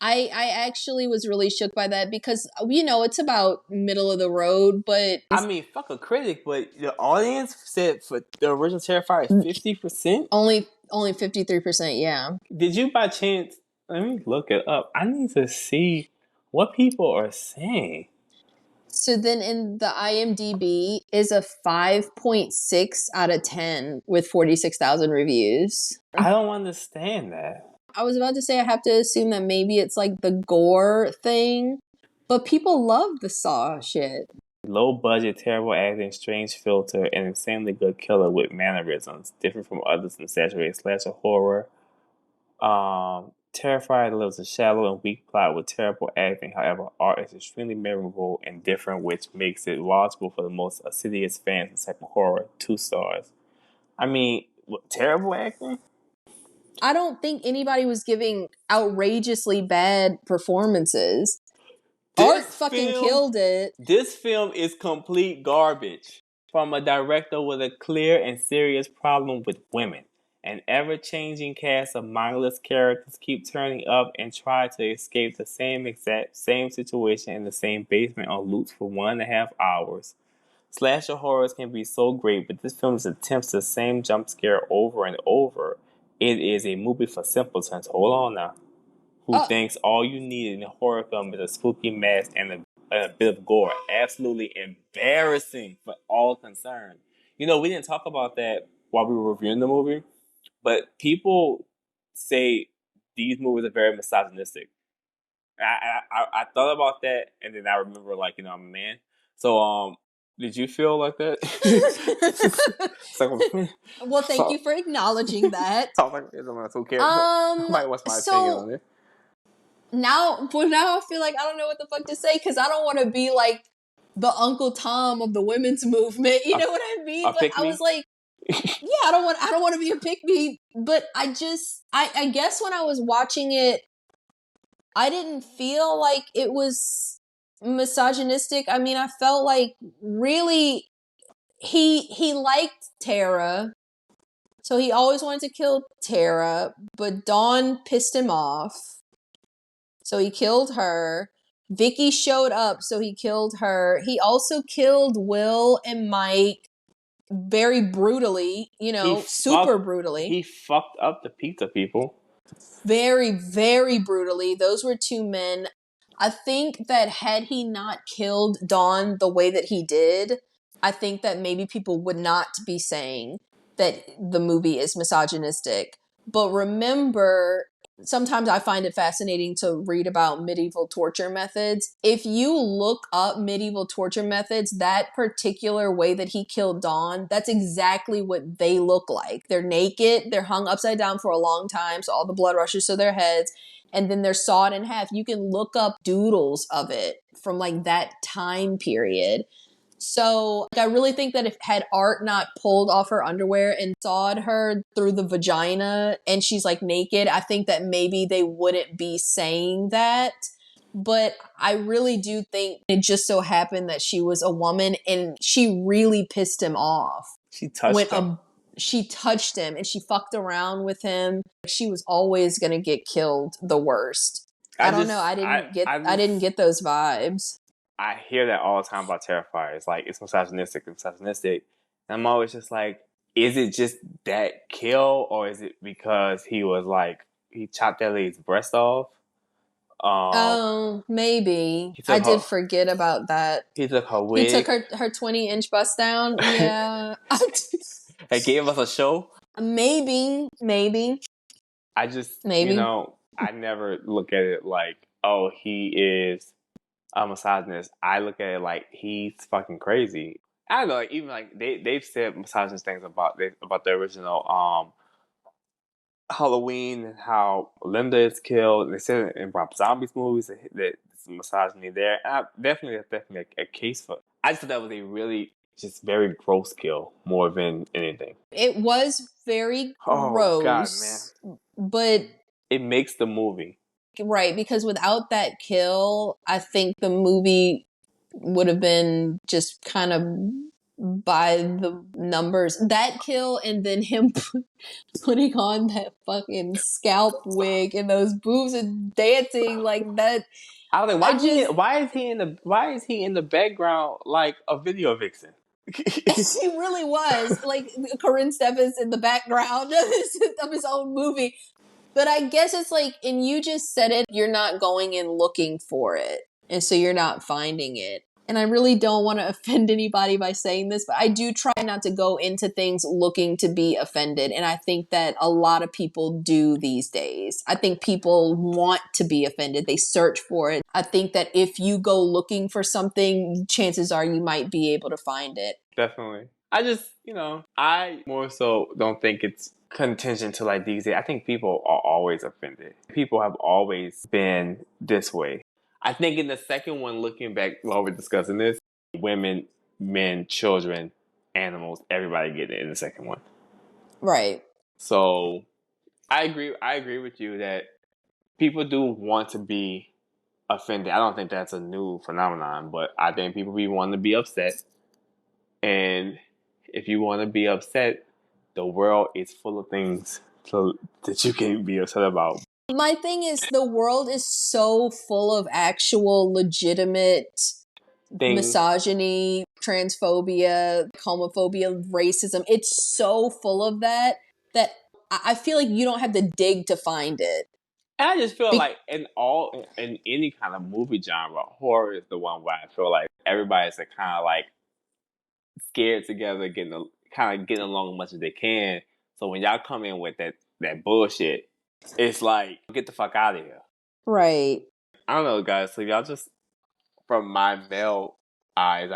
I actually was really shook by that because, it's about middle of the road, but... I mean, fuck a critic, but the audience said for the original Terrifier is 50%? Only 53%, yeah. Did you by chance... Let me look it up. I need to see what people are saying. So then in the IMDb is a 5.6 out of 10 with 46,000 reviews. I don't understand that. I was about to say I have to assume that maybe it's like the gore thing, but people love the Saw shit. Low budget, terrible acting, strange filter, and insanely good killer with mannerisms different from others in saturated slasher horror. Terrifier delivers a shallow and weak plot with terrible acting. However, art is extremely memorable and different, which makes it watchable for the most assiduous fans of type of horror. 2 stars. I mean, terrible acting? I don't think anybody was giving outrageously bad performances. Art fucking killed it. This film is complete garbage. From a director with a clear and serious problem with women. An ever-changing cast of mindless characters keep turning up and try to escape the same situation in the same basement on loops for 1.5 hours. Slasher horrors can be so great, but this film attempts the same jump scare over and over. It is a movie for simpletons. Hold on now. Who thinks all you need in a horror film is a spooky mask and a bit of gore. Absolutely embarrassing for all concerned. You know, we didn't talk about that while we were reviewing the movie, but people say these movies are very misogynistic. I thought about that, and then I remember, like, you know, I'm a man. So, did you feel like that? Well, thank you for acknowledging that. Sounds like who cares? Nobody wants my opinion on it. Now I feel like I don't know what the fuck to say because I don't want to be like the Uncle Tom of the women's movement. You know what I mean? But I was like, yeah, I don't want to be a pick-me. But I guess when I was watching it, I didn't feel like it was misogynistic. I mean, I felt like really he liked Tara, so he always wanted to kill Tara, but Dawn pissed him off. So he killed her. Vicky showed up, so he killed her. He also killed Will and Mike very brutally, super brutally. He fucked up the pizza people. Very, very brutally. Those were 2 men. I think that had he not killed Dawn the way that he did, I think that maybe people would not be saying that the movie is misogynistic. But remember, sometimes I find it fascinating to read about medieval torture methods. If you look up medieval torture methods, that particular way that he killed Dawn, that's exactly what they look like. They're naked, they're hung upside down for a long time, so all the blood rushes to their heads, and then they're sawed in half. You can look up doodles of it from like that time period. So I really think that if had Art not pulled off her underwear and sawed her through the vagina and she's like naked, I think that maybe they wouldn't be saying that. But I really do think it just so happened that she was a woman and she really pissed him off. She touched him. She touched him and she fucked around with him. She was always going to get killed the worst. I don't know. I didn't get those vibes. I hear that all the time about Terrifier. It's like, it's misogynistic. And I'm always just like, is it just that kill, or is it because he was like, he chopped that lady's breast off? Maybe. I did forget about that. He took her wig. He took her 20-inch bust down. Yeah. They gave us a show? Maybe. I just, I never look at it like, oh, he is a misogynist. I look at it like he's fucking crazy. I don't know, like, even like they've said misogynist things about the original Halloween and how Linda is killed. They said it in Rob Zombie's movies that there's misogyny there. And that's definitely a case for it. I just thought that was a really just very gross kill more than anything. It was very gross. Oh God, man! But it makes the movie. Right, because without that kill, I think the movie would have been just kind of by the numbers. That kill and then him putting on that fucking scalp wig and those boobs and dancing like that. I was like, why is he in the background like a video vixen? He really was like Corinne Steffens in the background of his own movie. But I guess it's like, and you just said it, you're not going in looking for it. And so you're not finding it. And I really don't want to offend anybody by saying this, but I do try not to go into things looking to be offended. And I think that a lot of people do these days. I think people want to be offended. They search for it. I think that if you go looking for something, chances are you might be able to find it. Definitely. I just, I more so don't think it's contingent to like these days. I think people are always offended. People have always been this way. I think in the second one, looking back while we're discussing this, women, men, children, animals, everybody get it in the second one. Right. So I agree with you that people do want to be offended. I don't think that's a new phenomenon, but I think people want to be upset. And if you want to be upset, the world is full of things that you can be upset about. My thing is, the world is so full of actual legitimate misogyny, transphobia, homophobia, racism. It's so full of that I feel like you don't have to dig to find it. And I just feel like in any kind of movie genre, horror is the one where I feel like everybody's kind of like scared together, getting along as much as they can. So when y'all come in with that bullshit, it's like, get the fuck out of here. Right. I don't know, guys. So y'all just, from my male eyes,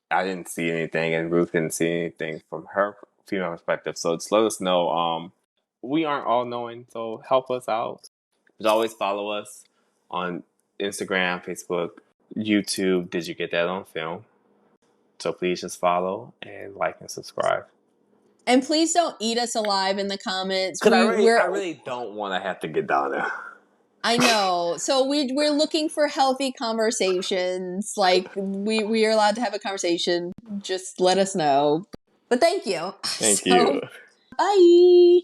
I didn't see anything, and Ruth didn't see anything from her female perspective. So just let us know. We aren't all knowing, so help us out. As always, follow us on Instagram, Facebook, YouTube. Did you get that on film? So please just follow and like and subscribe. And please don't eat us alive in the comments. Because I really don't want to have to get down there. I know. So we're looking for healthy conversations. Like we are allowed to have a conversation. Just let us know. But thank you. Thank you. Bye.